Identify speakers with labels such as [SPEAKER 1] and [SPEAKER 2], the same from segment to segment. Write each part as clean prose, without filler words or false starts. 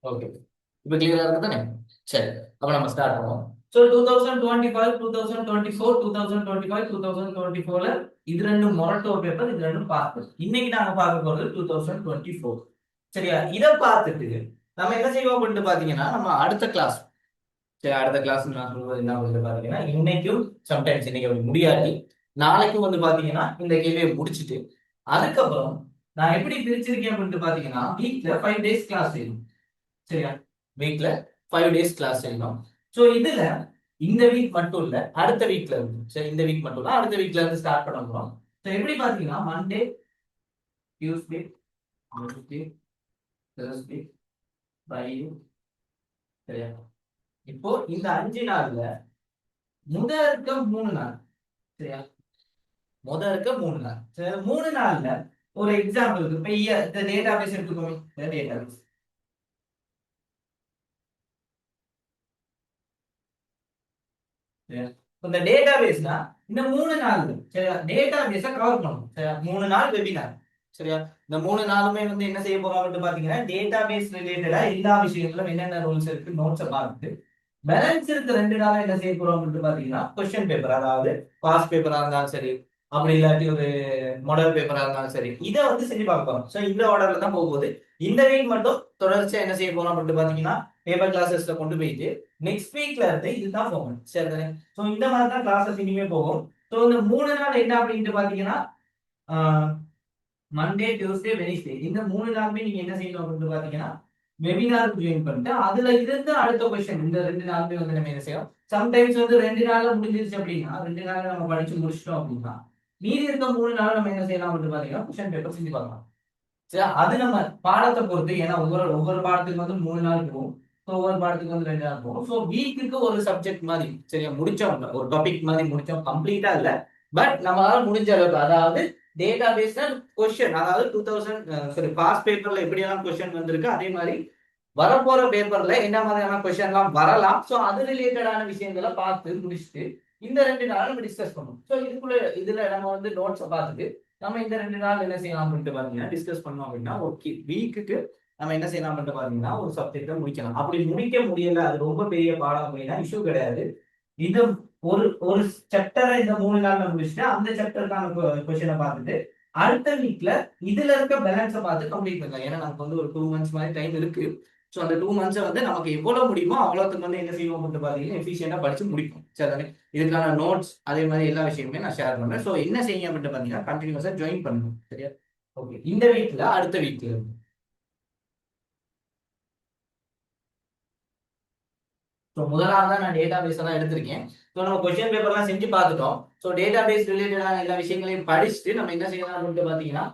[SPEAKER 1] Okay, இப்போ கிளியரா இருக்கு தானே? சரி, அப்ப நம்ம ஸ்டார்ட் பண்ணுவோம். ஸோ 2025, 2024, 2025, 2024ல இது ரெண்டும் மொரட்டோ பேப்பர், இது ரெண்டும் பார்த்து இன்னைக்கு நாங்க பார்க்க போறது 2024. சரியா? இதை பார்த்துட்டு நம்ம என்ன செய்வோம் அப்படின்ட்டு பாத்தீங்கன்னா, நம்ம அடுத்த கிளாஸ், சரி அடுத்த கிளாஸ் நான் சொல்றது என்ன அப்படின்னு பாத்தீங்கன்னா, இன்னைக்கும் சம்டைம்ஸ் இன்னைக்கு அப்படி முடியாது, நாளைக்கும் வந்து பாத்தீங்கன்னா இந்த கேள்வியை முடிச்சுட்டு அதுக்கப்புறம் நான் எப்படி பிரிச்சிருக்கேன் அப்படின்ட்டு பாத்தீங்கன்னா, வீக்ல 5 days கிளாஸ் செய்யணும். சரியா? வீக்ல 5 days கிளாஸ் செய்யணும். ஸோ இதுல இந்த வீக் மட்டும் இல்ல, அடுத்த வீக்ல இருந்து, சரி இந்த வீக் மட்டும் இல்ல, அடுத்த வீக்ல இருந்து ஸ்டார்ட் பண்ண போறோம். ஸோ எப்படி பாத்தீங்கன்னா, Monday, Tuesday, Wednesday, Thursday, Friday. சரியா? இப்போ இந்த 5 நாள்ல இருக்க 3 நாள். சரியா? இருக்க 3 நாள். சரி, 3 நாள்ல ஒரு எக்ஸாம்பிளுக்கு இப்ப இந்த டேட்டா பேஸ் எடுத்துக்கோங்க. இந்த டேட்டா பேஸ், இந்த டேட்டா பேஸ்னா இந்த 3 நாள், சரியா, டேட்டா பேஸ கவர் பண்ணணும். சரியா? 3 நாள் வெபினார். சரியா? இந்த 3 நாளுமே வந்து என்ன செய்ய போறோம் அப்படின்னு பாத்தீங்கன்னா, டேட்டா பேஸ் ரிலேட்டடா எல்லா விஷயங்களும் என்னென்ன ரூல்ஸ் இருக்கு நோட்ஸை பார்த்துட்டு, பேலன்ஸ் இருக்க 2 நாள் என்ன செய்ய போறோம் அப்படின்னு பாத்தீங்கன்னா, கொஸ்டின் பேப்பர், அதாவது பாஸ் பேப்பரா இருந்தாலும் சரி, அப்படி இல்லாட்டி ஒரு மாடல் பேப்பரா இருந்தாலும் சரி, இதை வந்து செஞ்சு பார்க்க போறோம். ஸோ இந்த ஆர்டர்ல தான் போகுது. இந்த வீக் மட்டும் தொடர்ச்சியா என்ன செய்ய போறோம் அப்படின்னு பாத்தீங்கன்னா, பேப்பர் கிளாஸஸ்ல கொண்டு போயிட்டு நெக்ஸ்ட் வீக்ல இருந்து இதுதான் போகணும். சரி தானே? ஸோ இந்த மாதிரி தான் கிளாஸஸ் இனிமே போகும். ஸோ இந்த 3 நாள் என்ன அப்படின்ட்டு பாத்தீங்கன்னா, மண்டே, டியூஸ்டே, வெனிஸ்டே, இந்த 3 நாளுமே நீங்க என்ன செய்யணும் அப்படின்னு பாத்தீங்கன்னா, வெபினார் ஜாயின் பண்ணிட்டு அதுல இருந்து அடுத்த கொஸ்டின் இந்த 2 நாளுமே வந்து நம்ம என்ன செய்யணும். சம்டைம்ஸ் வந்து 2 நாள்ல முடிஞ்சிருச்சு அப்படின்னா, 2 நாள் நம்ம படிச்சு முடிச்சிட்டோம் அப்படின்னா, மீதி இருக்க 3 நாள் நம்ம என்ன செய்யலாம் அப்படின்னு பாத்தீங்கன்னா, கொஸ்டின் பேப்பர் செஞ்சு பார்க்கலாம். சரி, அது நம்ம பாடத்தை பொறுத்து, ஏன்னா ஒவ்வொரு ஒவ்வொரு பாடத்துக்கு வந்து 3 நாள் போகும். ஸோ ஒவ்வொரு பாடத்துக்கு வந்து 2 நாள் போகும். ஸோ வீக்குக்கு ஒரு சப்ஜெக்ட் மாதிரி, சரியா, முடிச்சோம் ஒரு டாபிக் மாதிரி முடிச்சோம், கம்ப்ளீட்டா இல்ல, பட் நம்மளால முடிஞ்ச அளவுக்கு, அதாவது டேட்டா பேஸ்ல கொஸ்டின், அதாவது 2000 பாஸ் பேப்பர்ல எப்படியெல்லாம் கொஸ்டின் வந்திருக்கு, அதே மாதிரி வரப்போற பேப்பர்ல என்ன மாதிரியான கொஸ்டின் எல்லாம் வரலாம். ஸோ அது ரிலேட்டடான விஷயங்களை பார்த்து முடிச்சுட்டு இந்த 2 நாள் நம்ம டிஸ்கஸ் பண்ணுவோம். ஸோ இதுல நம்ம வந்து நோட்ஸை பார்த்துட்டு நம்ம இந்த 2 நாள் என்ன செய்யலாம் அப்படின்ட்டு பாத்தீங்கன்னா, டிஸ்கஸ் பண்ணோம் அப்படின்னா, ஓகே வீக்குக்கு நம்ம என்ன செய்யலாம் அப்படின்ட்டு பாத்தீங்கன்னா, ஒரு சப்ஜெக்டை முடிக்கலாம். அப்படி முடிக்க முடியல, அது ரொம்ப பெரிய பாடம் அப்படின்னா இஷ்யூ கிடையாது. இது ஒரு ஒரு சாப்டரை இந்த 3 நாள்ல முடிச்சுட்டு அந்த சாப்டருக்கான கொஸ்டினை பார்த்துட்டு அடுத்த வீக்ல இதுல இருக்க பேலன்ஸை பார்த்து கம்ப்ளீட் பண்ணலாம். ஏன்னா நமக்கு வந்து ஒரு 2 months மாதிரி டைம் இருக்கு. ஸோ அந்த 2 months வந்து நமக்கு எவ்வளவு முடியுமோ அவ்வளோத்துக்கு வந்து என்ன செய்வோம் அப்படின்னு பாத்தீங்கன்னா, எஃபிஷியண்டா படிச்சு முடிக்கும். சரி, இதுக்கான நோட்ஸ் அதே மாதிரி எல்லா விஷயமுமே நான் ஷேர் பண்றேன். ஸோ என்ன செய்யுங்க அப்படின்னு பாத்தீங்கன்னா, கண்டினியூஸா ஜாயின் பண்ணணும். சரியா? ஓகே, இந்த வீக்ல அடுத்த வீக்ல ஸோ முதலாவதா நான் டேட்டா பேஸ் எல்லாம் எடுத்திருக்கேன். ஸோ நம்ம கொஸ்டின் பேப்பர்லாம் செஞ்சு பார்த்துட்டோம். ஸோ டேட்டா பேஸ் ரிலேட்டடான எல்லா விஷயங்களையும் படிச்சுட்டு நம்ம என்ன செய்யலாம் அப்படின்னு பாத்தீங்கன்னா,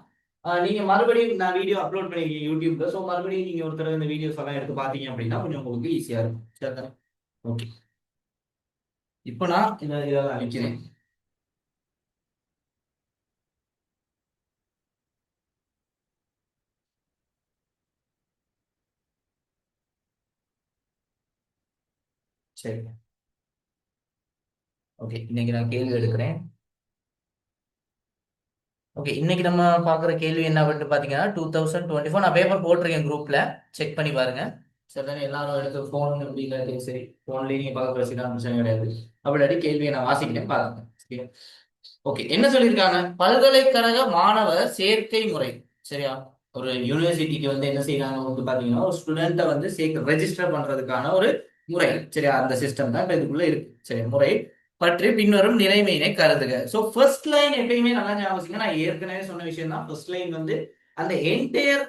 [SPEAKER 1] நீங்க மறுபடியும் நான் வீடியோ அப்லோட் பண்ணிருக்கீங்க யூடியூப்ல. ஸோ மறுபடியும் நீங்க ஒரு தடவை இந்த வீடியோஸ் எல்லாம் எடுத்து பாத்தீங்க அப்படின்னா கொஞ்சம் உங்களுக்கு ஈஸியா இருக்கும். சரி, ஓகே, இப்போ நான் இதெல்லாம் அழிக்கிறேன். சரி, ஓகே, இன்னைக்கு நான் கேள்வி எடுக்கிறேன். ஓகே, இன்னைக்கு நம்ம பாக்குற கேள்வி என்ன அப்படின்னு பாத்தீங்கன்னா, 2024 நான் பேப்பர் போட்டிருக்கேன் குரூப்ல, செக் பண்ணி பாருங்க. சரி, எல்லாரும் எடுத்து போன் அப்படிங்கிறது சரி, போன்லயே நீங்க பார்க்க வச்சுக்கலாம், பிரச்சனை கிடையாது. அப்படி கேள்வியை நான் வாசிக்கிறேன் பாருங்க. சரியா? ஓகே, என்ன சொல்லியிருக்காங்க, பல்கலைக்கழக மாணவர் சேர்க்கை முறை. சரியா? ஒரு யூனிவர்சிட்டிக்கு வந்து என்ன செய்யறாங்க வந்து பாத்தீங்கன்னா, ஒரு ஸ்டூடெண்ட்டை வந்து ரெஜிஸ்டர் பண்றதுக்கான ஒரு முறை. சரியா? அந்த சிஸ்டம் தான் இப்ப இதுக்குள்ள இருக்கு. சரி, முறை பற்றி பின்வரும் நிலைமையினை கருதுக. சோ ஃபர்ஸ்ட் லைன் எப்பயுமே நல்லா ஞாபகம் வச்சுங்க. நான் ஏற்கனவே சொன்ன விஷயம் தான். ஃபர்ஸ்ட் லைன் வந்து அந்த என்டையர்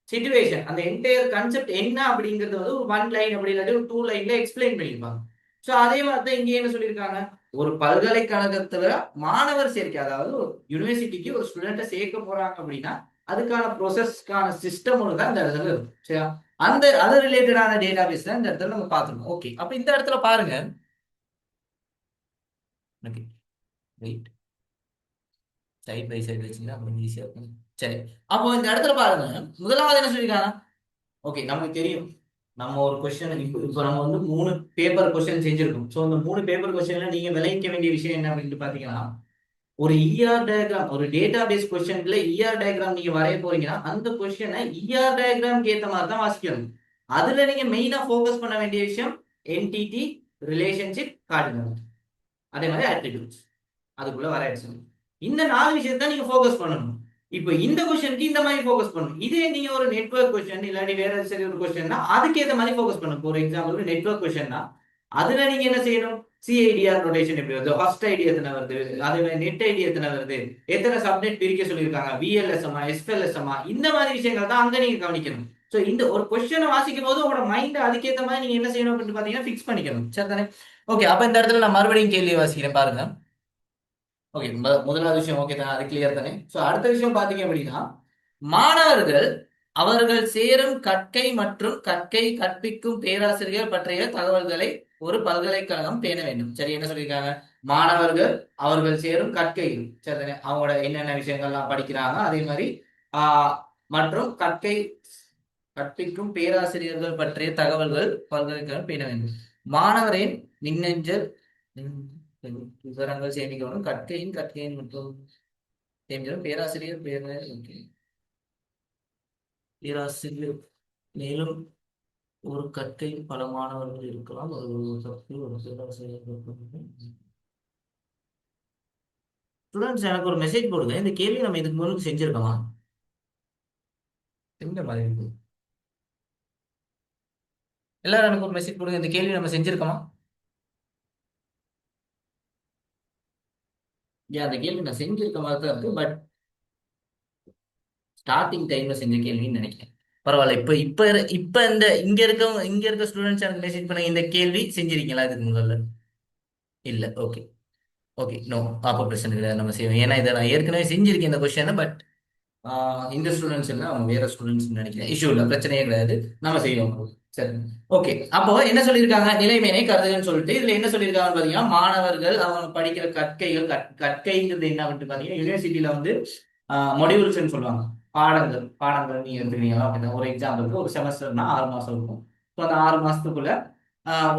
[SPEAKER 1] சிச்சுவேஷன், அந்த என்டையர் கான்செப்ட் என்ன அப்படிங்கிறது வந்து ஒரு 1 லைன் அப்படி இல்லாட்டி ஒரு 2 லைன்ல எக்ஸ்பிளைன் பண்ணியிருப்பாங்க. சோ அதே மாதிரி தான் இங்க என்ன சொல்லியிருக்காங்க, ஒரு பல்கலைக்கழகத்துல மாணவர் சேர்க்கை, அதாவது ஒரு யூனிவர்சிட்டிக்கு ஒரு ஸ்டூடெண்ட்டை சேர்க்க போறாங்க அப்படின்னா அதுக்கான ப்ரோசஸ்க்கான சிஸ்டம் ஒன்று தான் இந்த இடத்துல இருக்கும். சரியா? அந்த அது ரிலேட்டடான டேட்டா பேஸ் தான் இந்த இடத்துல நம்ம பார்த்துக்கணும். ஓகே, அப்ப இந்த இடத்துல பாருங்க. Okay, wait, side by side வச்சீங்கன்னா கொஞ்சம் ஈஸியா இருக்கும். சரி, அப்போ இந்த இடத்துல பாருங்க, முதலாவது என்ன சொல்லியிருக்காங்க. ஓகே, நமக்கு தெரியும், நம்ம ஒரு கொஸ்டின் இப்போ நம்ம வந்து 3 பேப்பர் கொஸ்டின் செஞ்சிருக்கோம். ஸோ இந்த 3 பேப்பர் கொஸ்டின்ல நீங்க விளைவிக்க வேண்டிய விஷயம் என்ன அப்படின்னு பாத்தீங்கன்னா, ஒரு இஆர் டயக்ராம், ஒரு டேட்டா பேஸ் கொஸ்டின்ல இஆர் டயக்ராம் நீங்க வரைய போறீங்கன்னா அந்த கொஸ்டினை இஆர் டயக்ராம் ஏத்த மாதிரி தான் வாசிக்கணும். அதுல நீங்க மெயினா ஃபோக்கஸ் பண்ண வேண்டிய விஷயம் என்டிட்டி, ரிலேஷன்ஷிப், கார்டினல், அதே மாதிரி ஆட்ரிபியூட்ஸ், அதுக்குள்ள வர எக்ஸாம். இந்த 4 விஷயத்தை நீங்க ஃபோக்கஸ் பண்ணணும். இப்போ இந்த கொஸ்டினுக்கு இந்த மாதிரி ஃபோக்கஸ் பண்ணணும். இதே நீங்க ஒரு நெட்வொர்க் கொஸ்டின் இல்லாட்டி வேற சரி ஒரு கொஸ்டின்னா அதுக்கு ஏற்ற மாதிரி ஃபோக்கஸ் பண்ணணும். ஃபார் எக்ஸாம்பிள் நெட்வொர்க் கொஸ்டின்னா அதுல நீங்க என்ன செய்யணும்? சிஐடிஆர் நோட்டேஷன் எப்படி வருது, ஹாஸ்ட் ஐடி எத்தனை வருது, அதே மாதிரி நெட் ஐடி எத்தனை வருது, எத்தனை சப்நெட் பிரிக்க சொல்லியிருக்காங்க, விஎல்எஸ்எம்மா எஸ்எல்எஸ்எம்மா, இந்த மாதிரி விஷயங்கள் தான் அங்க நீங்க கவனிக்கணும். ஸோ இந்த ஒரு கொஸ்டினை வாசிக்கும் போது உங்களோட மைண்ட் அதுக்கேற்ற மாதிரி நீங்க என்ன செய்யணும் அப்படின்னு பாத்தீங்கன்னா ஃபிக்ஸ் பண்ணிக்கணும். சரி தானே? ஓகே, அப்ப இந்த இடத்துல நான் மறுபடியும் கேள்வி வாசிக்கிறேன் பாருங்க. ஓகே, முதலாவது விஷயம் ஓகே தானே, அது கிளியர் தானே? ஸோ அடுத்த விஷயம் பாத்தீங்க அப்படின்னா, மாணவர்கள் அவர்கள் சேரும் கற்கை மற்றும் கற்கை கற்பிக்கும் பேராசிரியர் பற்றிய தகவல்களை ஒரு பல்கலைக்கழகம் பேண வேண்டும். சரி, என்ன சொல்லியிருக்காங்க? மாணவர்கள் அவர்கள் சேரும் கற்கை, சரி தானே, அவங்களோட என்னென்ன விஷயங்கள்லாம் படிக்கிறாங்க, அதே மாதிரி மற்றும் கற்கை கற்பிக்கும் பேராசிரியர்கள் பற்றிய தகவல்கள் பல்கலைக்கழகம் பேண வேண்டும். மாணவரின் மின்னஞ்சல் விவரங்கள் சேமிக்கணும். கற்கையின் மற்றும் சேமிக்கணும். பேராசிரியர் பேராசிரியர் மேலும் ஒரு கற்கை பல மாணவர்கள் இருக்கலாம். ஒரு பேராசிரியர். ஸ்டூடெண்ட்ஸ் எனக்கு ஒரு மெசேஜ் போடுங்க. இந்த கேள்வி நம்ம இதுக்கு முன்னாடி செஞ்சிருக்கோமா? எந்த மாதிரி இருக்கு? எல்லாரும் எனக்கு ஒரு மெசேஜ் போடுங்க. இந்த கேள்வி நம்ம செஞ்சிருக்கோமா? ஏன் அந்த கேள்வி நான் செஞ்சிருக்க மாதிரி தான் இருக்கு. பட் ஸ்டார்டிங் டைம்ல செஞ்ச கேள்வின்னு நினைக்கிறேன். பரவாயில்ல. இப்ப இப்ப இப்ப இந்த இங்க இருக்க ஸ்டூடெண்ட்ஸ் எனக்கு மெசேஜ் பண்ண இந்த கேள்வி செஞ்சிருக்கீங்களா இதுக்கு முதல்ல? இல்ல. ஓகே. ஓகே, நோ, அப்போ பிரச்சனை கிடையாது, நம்ம செய்வோம். ஏன்னா இதை நான் ஏற்கனவே செஞ்சிருக்கேன் இந்த கொஸ்டினை. பட் இந்த ஸ்டூடெண்ட்ஸ் இல்லை, அவங்க வேற ஸ்டூடெண்ட்ஸ் நினைக்கிறேன். இஷ்யூ இல்லை, பிரச்சனையே கிடையாது, நம்ம செய்வோம். சரி, ஓகே. அப்போ என்ன சொல்லியிருக்காங்க? நிலைமையினை கருதுன்னு சொல்லிட்டு இதுல என்ன சொல்லியிருக்காங்கன்னு பாத்தீங்கன்னா, மாணவர்கள் அவங்க படிக்கிற கற்கைகள், கற்கைங்கிறது என்ன அப்படின்னு பாத்தீங்கன்னா, யூனிவர்சிட்டியில வந்து மொடியூல்ஸ்ன்னு சொல்லுவாங்க. பாடங்கள் நீங்க எடுத்துக்கிறீங்களா அப்படின்னா, ஒரு எக்ஸாம்பிளுக்கு ஒரு செமஸ்டர்னா 6 மாசம் இருக்கும். ஸோ அந்த 6 மாசத்துக்குள்ள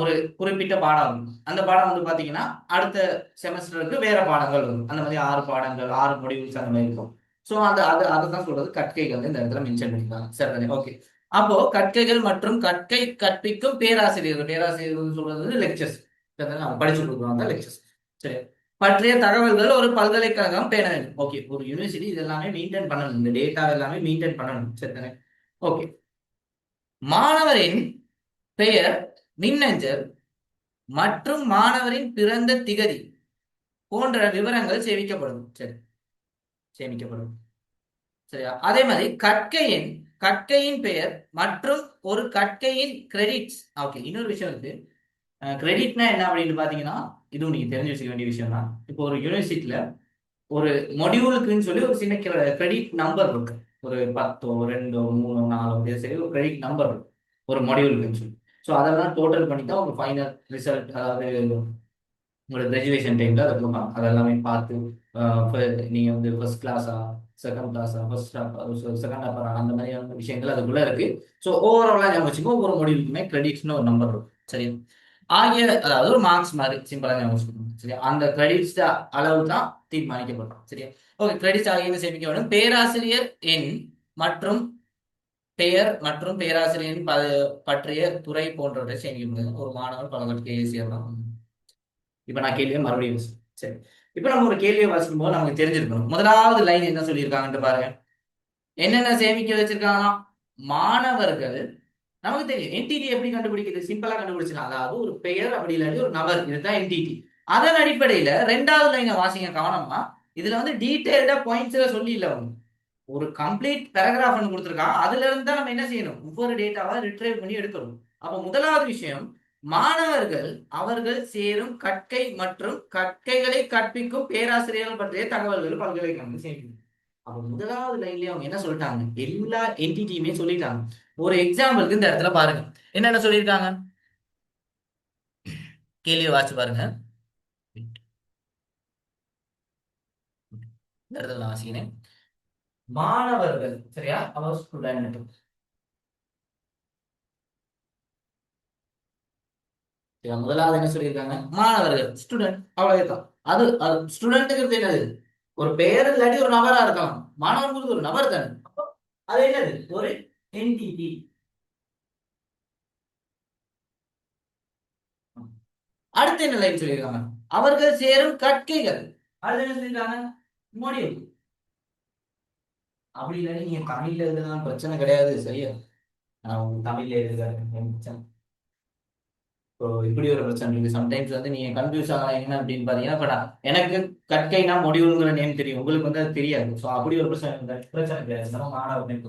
[SPEAKER 1] ஒரு குறிப்பிட்ட பாடம் இருக்கும். அந்த பாடம் வந்து பாத்தீங்கன்னா அடுத்த செமஸ்டருக்கு வேற பாடங்கள் இருக்கும். அந்த மாதிரி 6 பாடங்கள், 6 மொடியூல்ஸ் அந்த மாதிரி இருக்கும். ஸோ அதை தான் சொல்றது கற்கைகள் வந்து இந்த இடத்துல மென்ஷன் பண்ணிருக்காங்க. சரி, ஓகே. அப்போ கற்கைகள் மற்றும் கற்கை கற்பிக்கும் பேராசிரியர்கள் சொல்றது வந்து லெக்சர்ஸ், அவங்க படிச்சு கொடுக்குறோம் லெக்சர்ஸ். சரி, பற்றிய தகவல்கள் ஒரு பல்கலைக்கழகம் பேண வேண்டும். ஓகே, ஒரு யூனிவர்சிட்டி இது எல்லாமே மெயின்டைன் பண்ணணும், இந்த டேட்டா எல்லாமே மெயின்டைன் பண்ணணும். சரி, ஓகே. மாணவரின் பெயர், மின்னஞ்சல் மற்றும் மாணவரின் பிறந்த திகதி போன்ற விவரங்கள் சேமிக்கப்படும். சரி, சேமிக்கப்படும். சரியா? அதே மாதிரி கற்கையின் பெயர் மற்றும் ஒரு கற்கையின் கிரெடிட்ஸ். ஓகே, இன்னொரு விஷயம் இருக்கு. கிரெடிட்னா என்ன அப்படின்னு பாத்தீங்கன்னா, இதுவும் நீங்க தெரிஞ்சு வச்சுக்க வேண்டிய விஷயம் தான். இப்போ ஒரு யூனிவர்சிட்டியில ஒரு மொடியூலுக்குன்னு சொல்லி ஒரு சின்ன கிரெடிட் நம்பர் இருக்கு. ஒரு 10 2 3 4 சரி, ஒரு கிரெடிட் நம்பர் இருக்கு ஒரு மொடியூலுக்குன்னு சொல்லி. ஸோ அதெல்லாம் டோட்டல் பண்ணி தான் உங்க ஃபைனல் ரிசல்ட், அதாவது உங்களோட கிராஜுவேஷன் டைம்ல அதை கொடுப்பாங்க. அதெல்லாமே பார்த்து நீங்க வந்து ஃபர்ஸ்ட் கிளாஸா, செகண்ட் கிளாஸா, செகண்ட் அப்பரா, அந்த மாதிரியான விஷயங்கள் அதுக்குள்ள இருக்கு. ஸோ ஓவராலா ஞாபகம் வச்சுக்கோ, ஒவ்வொரு மொடியூலுக்குமே கிரெடிட்ஸ்னு ஒரு நம்பர் இருக்கும். சரி, அதாவது ஒரு மார்க்ஸ் மாதிரி சிம்பிளா ஞாபகம் வச்சுக்கணும். சரி, அந்த கிரெடிட்ஸ் அளவு தான் தீர்மானிக்கப்படும். சரியா? ஓகே, கிரெடிட்ஸ் ஆகியவை சேமிக்க வேண்டும். பேராசிரியர் எண் மற்றும் பெயர் மற்றும் பேராசிரியரின் பற்றிய துறை போன்றவற்றை சேமிக்க முடியும். ஒரு மாணவர் பலவற்றை சேரலாம். இப்ப நான் கேள்வியை மறுபடியும் சரி, இப்ப நம்ம ஒரு கேள்வியை வாசிக்கும் போது நமக்கு தெரிஞ்சிருக்கணும். முதலாவது லைன் என்ன சொல்லியிருக்காங்கன்னு பாருங்க. என்னென்ன சேமிக்க வச்சிருக்காங்க? மாணவர்கள், நமக்கு தெரியும் என்டிடி எப்படி கண்டுபிடிக்கிறது, சிம்பிளா கண்டுபிடிச்சிடலாம். அதாவது ஒரு பெயர் அப்படி இல்லாட்டி ஒரு நபர், இதுதான் என்டிடி. அதன் அடிப்படையில 2வது லைனை வாசிங்க கவனமா. இதுல வந்து டீடைல்டா பாயிண்ட்ஸ்ல சொல்லி இல்ல, ஒரு கம்ப்ளீட் பேராகிராஃப் ஒன்று கொடுத்துருக்கான். அதுல இருந்து தான் நம்ம என்ன செய்யணும், ஒவ்வொரு டேட்டாவா ரிட்ரைவ் பண்ணி எடுக்கணும். அப்ப முதலாவது விஷயம், மாணவர்கள் அவர்கள் சேரும் கற்கை மற்றும் கற்கைகளை கற்பிக்கும் பேராசிரியர்கள் பற்றிய தகவல்கள் பல்கலைக்கழகம் சேமிக்கணும். அப்ப முதலாவது லைன்லயே அவங்க என்ன சொல்லிட்டாங்க, எல்லா என்டிட்டியுமே சொல்லிட்டாங்க. ஒரு எக்ஸாம்பிளுக்கு இந்த இடத்துல பாருங்க என்னென்ன சொல்லியிருக்காங்க. கேள்வியை வாசிச்சு பாருங்க. இந்த இடத்துல நான் வாசிக்கிறேன். மாணவர்கள், சரியா, அவர் ஸ்டூடெண்ட். முதலாவது என்ன சொல்லியிருக்காங்க? மாணவர்கள், ஸ்டூடெண்ட், அவ்வளவுதான். அது ஸ்டூடெண்ட்டுங்கிறது என்னது? ஒரு பெயர் இல்லாட்டி ஒரு நபரா இருக்கலாம். மாணவர்களுக்கு ஒரு நபர் தானே. அது என்னது? ஒரு என்டிட்டி. அடுத்து என்ன லைன் சொல்லியிருக்காங்க? அவர்கள் சேரும் கற்கைகள். அடுத்து என்ன சொல்லியிருக்காங்க? மொடியூல். அப்படி இல்லை, நீங்க தமிழ்ல எழுதுனா பிரச்சனை கிடையாது, சரியா? நான் உங்களுக்கு தமிழ்ல எழுதுறேன். இப்போ இப்படி ஒரு பிரச்சனை இருக்கு. சம்டைம்ஸ் வந்து நீங்க கன்ஃபியூஸ் ஆகலாம் என்ன அப்படின்னு பாத்தீங்கன்னா, இப்ப எனக்கு கற்கைனா மொடியூல்ங்கிற நேம் தெரியும், உங்களுக்கு வந்து அது தெரியாது. ஸோ அப்படி ஒரு பிரச்சனை கிடையாது. நம்ம மாணவர் நேம்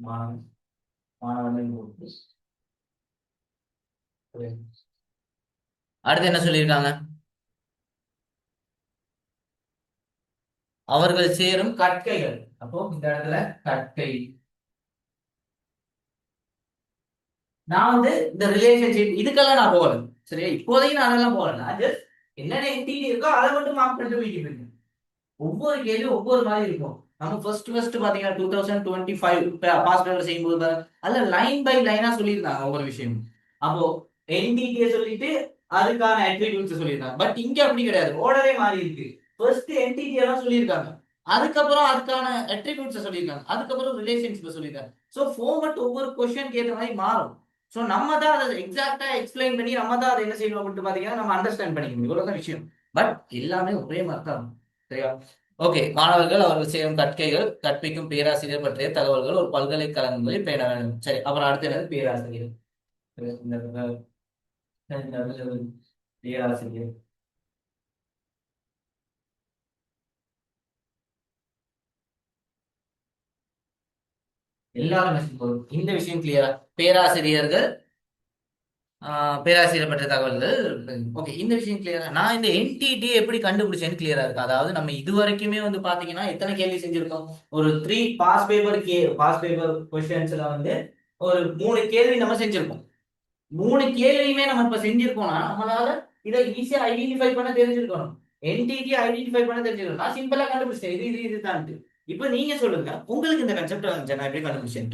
[SPEAKER 1] மாணவன் மாணவன் name கொடுத்து. அடுத்து என்ன சொல்லியிருக்காங்க? அவர்கள் சேரும் கற்கைகள். அப்போ இந்த இடத்துல கற்கை. நான் வந்து இந்த ரிலேஷன்ஷிப் இதுக்கெல்லாம் நான் போகல, சரியா? இப்போதைக்கு நான் அதெல்லாம் போகல. நான் ஜஸ்ட் என்னென்ன என்டிட்டி இருக்கோ அதை மட்டும் மார்க் பண்ணிட்டு போயிட்டு இருக்கேன். ஒவ்வொரு கேள்வியும் ஒவ்வொரு மாதிரி இருக்கும். நம்ம ஃபர்ஸ்ட் பாத்தீங்கன்னா 2025 பாஸ் பேப்பர் செய்யும்போது அதுல லைன் பை லைனா சொல்லியிருந்தாங்க ஒவ்வொரு விஷயம். அப்போ என்டிடியை சொல்லிட்டு அதுக்கான அட்ரிபியூட்ஸ் சொல்லியிருக்காங்க. பட் இங்க அப்படி கிடையாது, ஓடவே மாறி இருக்கு. ஃபர்ஸ்ட் என்டிடி எல்லாம் சொல்லியிருக்காங்க, அதுக்கப்புறம் அதுக்கான அட்ரிபியூட்ஸ் சொல்லியிருக்காங்க, அதுக்கப்புறம் ரிலேஷன்ஷிப் சொல்லியிருக்காங்க. ஸோ ஃபார்மட் ஒவ்வொரு கொஸ்டினுக்கு ஏற்ற மாதிரி மாறும். ஸோ நம்ம தான் அதை எக்ஸாக்டா எக்ஸ்பிளைன் பண்ணி நம்ம தான் அதை என்ன செய்யணும் அப்படின்னு பாத்தீங்கன்னா நம்ம அண்டர்ஸ்டாண்ட் பண்ணிக்கணும். இவ்வளவுதான் விஷயம். பட் எல்லாமே ஒரே மாதிரி தான், சரியா? ஓகே. மாணவர்கள் அவர்கள் செய்யும் கற்கைகள் கற்பிக்கும் பேராசிரியர் பற்றிய தகவல்கள் ஒரு பல்கலைக்கழகங்களில் பேண வேண்டும். சரி, அப்புறம் அடுத்து என்னது? பேராசிரியர். பேராசிரியர் எல்லாரும் message போடுங்க. இந்த விஷயம் கிளியரா? பேராசிரியர்கள் பேராசிரியர் பற்றிய தகவல்கள். ஓகே, இந்த விஷயம் கிளியரா? நான் இந்த என்டிடி எப்படி கண்டுபிடிச்சேன்னு கிளியரா இருக்கு. அதாவது நம்ம இது வரைக்குமே வந்து பாத்தீங்கன்னா எத்தனை கேள்வி செஞ்சிருக்கோம்? ஒரு 3 பாஸ் பேப்பர் கொஸ்டின்ஸ்ல வந்து ஒரு 3 கேள்வி நம்ம செஞ்சிருக்கோம். 3 கேள்வியுமே நம்ம இப்ப செஞ்சிருக்கோம்னா நம்மளால இதை ஈஸியா ஐடென்டிஃபை பண்ண தெரிஞ்சிருக்கணும். என்டிடி ஐடென்டிஃபை பண்ண தெரிஞ்சிருக்கணும். நான் சிம்பிளா கண்டுபிடிச்சேன், இதுதான். இப்ப நீங்க சொல்லுங்க, உங்களுக்கு இந்த கன்செப்ட் வந்துச்சு நான் எப்படி கண்டுபிடிச்சேன்?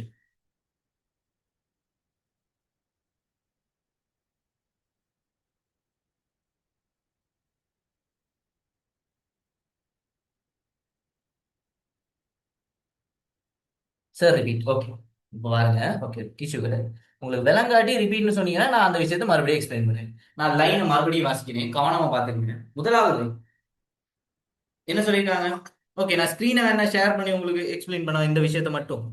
[SPEAKER 1] Sir repeat. ஓகே, இப்போ பாருங்க. ஓகே, டிஷ்யூ கிடையாது. உங்களுக்கு விலங்காட்டி ரிப்பீட்னு சொன்னீங்கன்னா நான் அந்த விஷயத்தை மறுபடியும் எக்ஸ்பிளைன் பண்ணேன். நான் லைனை மறுபடியும் வாசிக்கிறேன், கவனமா பார்த்துக்கங்க. முதலாவது என்ன சொல்லியிருக்காங்க? ஓகே, நான் ஸ்க்ரீனை வேணா ஷேர் பண்ணி உங்களுக்கு எக்ஸ்பிளைன் பண்ண இந்த விஷயத்தை மட்டும்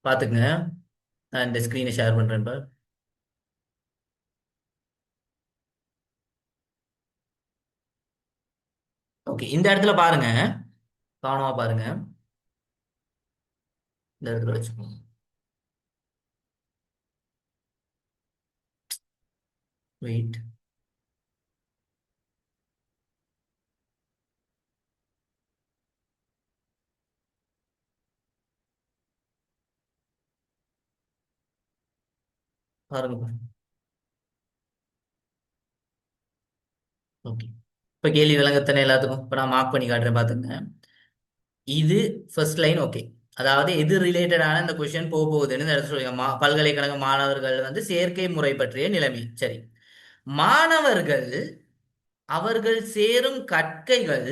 [SPEAKER 1] பார்த்துக்குங்க. நான் இந்த ஸ்க்ரீனை ஷேர் பண்றேன். ஓகே, இந்த இடத்துல பாருங்க, கவனமா பாருங்க. இந்த இடத்துல வச்சுக்கோங்க. வெயிட். பாருங்க. ஓகே, இப்ப கேள்வி விளங்கத்தானே எல்லாத்துக்கும்? இப்ப நான் மார்க் பண்ணி காட்டுறேன், பாத்துங்க. இது ஃபர்ஸ்ட் லைன். ஓகே, அதாவது எது ரிலேட்டடான இந்த கொஸ்டின் போக போகுதுன்னு இந்த இடத்துல சொல்லுங்க. பல்கலைக்கழக மாணவர்கள் வந்து சேர்க்கை முறை பற்றிய நிலைமை. சரி, மாணவர்கள் அவர்கள் சேரும் கற்கைகள்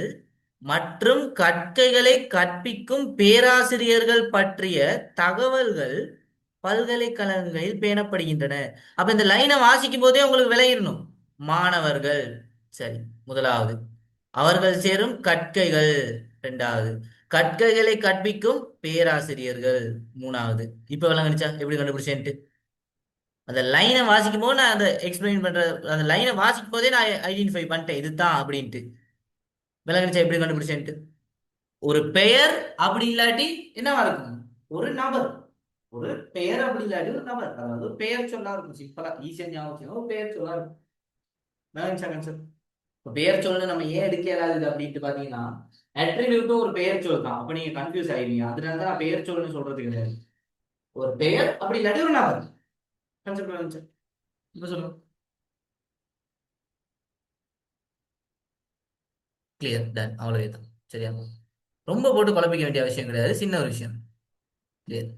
[SPEAKER 1] மற்றும் கற்கைகளை கற்பிக்கும் பேராசிரியர்கள் பற்றிய தகவல்கள் பல்கலைக்கழகங்களில் பேணப்படுகின்றன. அப்ப இந்த லைனை வாசிக்கும் போதே உங்களுக்கு விளையிடணும். மாணவர்கள், சரி, முதலாவது. அவர்கள் சேரும் கற்கைகள், இரண்டாவது. கற்கைகளை கற்பிக்கும் பேராசிரியர்கள், மூணாவது. இப்ப விளங்குச்சா எப்படி கண்டுபிடிச்சேன்ட்டு? அந்த லைனை வாசிக்கும் போது நான் அந்த எக்ஸ்பிளைன் பண்ற, அந்த லைனை வாசிக்கும் போதே நான் ஐடென்டிஃபை பண்ணிட்டேன் இதுதான் அப்படின்ட்டு. விளங்குச்சா எப்படி கண்டுபிடிச்சேன்ட்டு? ஒரு பெயர் அப்படி இல்லாட்டி என்னவா இருக்கும்? ஒரு நபர். ஒரு பெயர் அப்படி இல்லாட்டி ஒரு நபர், அதாவது ஒரு பெயர் சொல்லா இருக்கும். சிம்பிளா ஈஸியா ஞாபகம் ஒரு பெயர் சொல்லா இருக்கும். விளங்குச்சா கான்செப்ட்? இப்ப பெயர் சொல்லு நம்ம ஏன் எடுக்க இயலாது அப்படின்ட்டு பாத்தீங்கன்னா, அட்ரிபியூட்டும் ஒரு பெயர் சொல் தான். அப்ப நீங்க கன்ஃபியூஸ் ஆயிடுவீங்க. அதனால தான் நான் பெயர் சொல்லுன்னு சொல்றது கிடையாது. ஒரு பெயர் அப்படி இல்லாட்டி ஒரு நபர். கான்செப்ட் வந்துச்சு? இப்ப சொல்லுங்க. கிளியர், டன், அவ்வளவே தான். சரியா? ரொம்ப போட்டு குழப்பிக்க வேண்டிய அவசியம் கிடையாது, சின்ன ஒரு விஷயம். கிளியர்,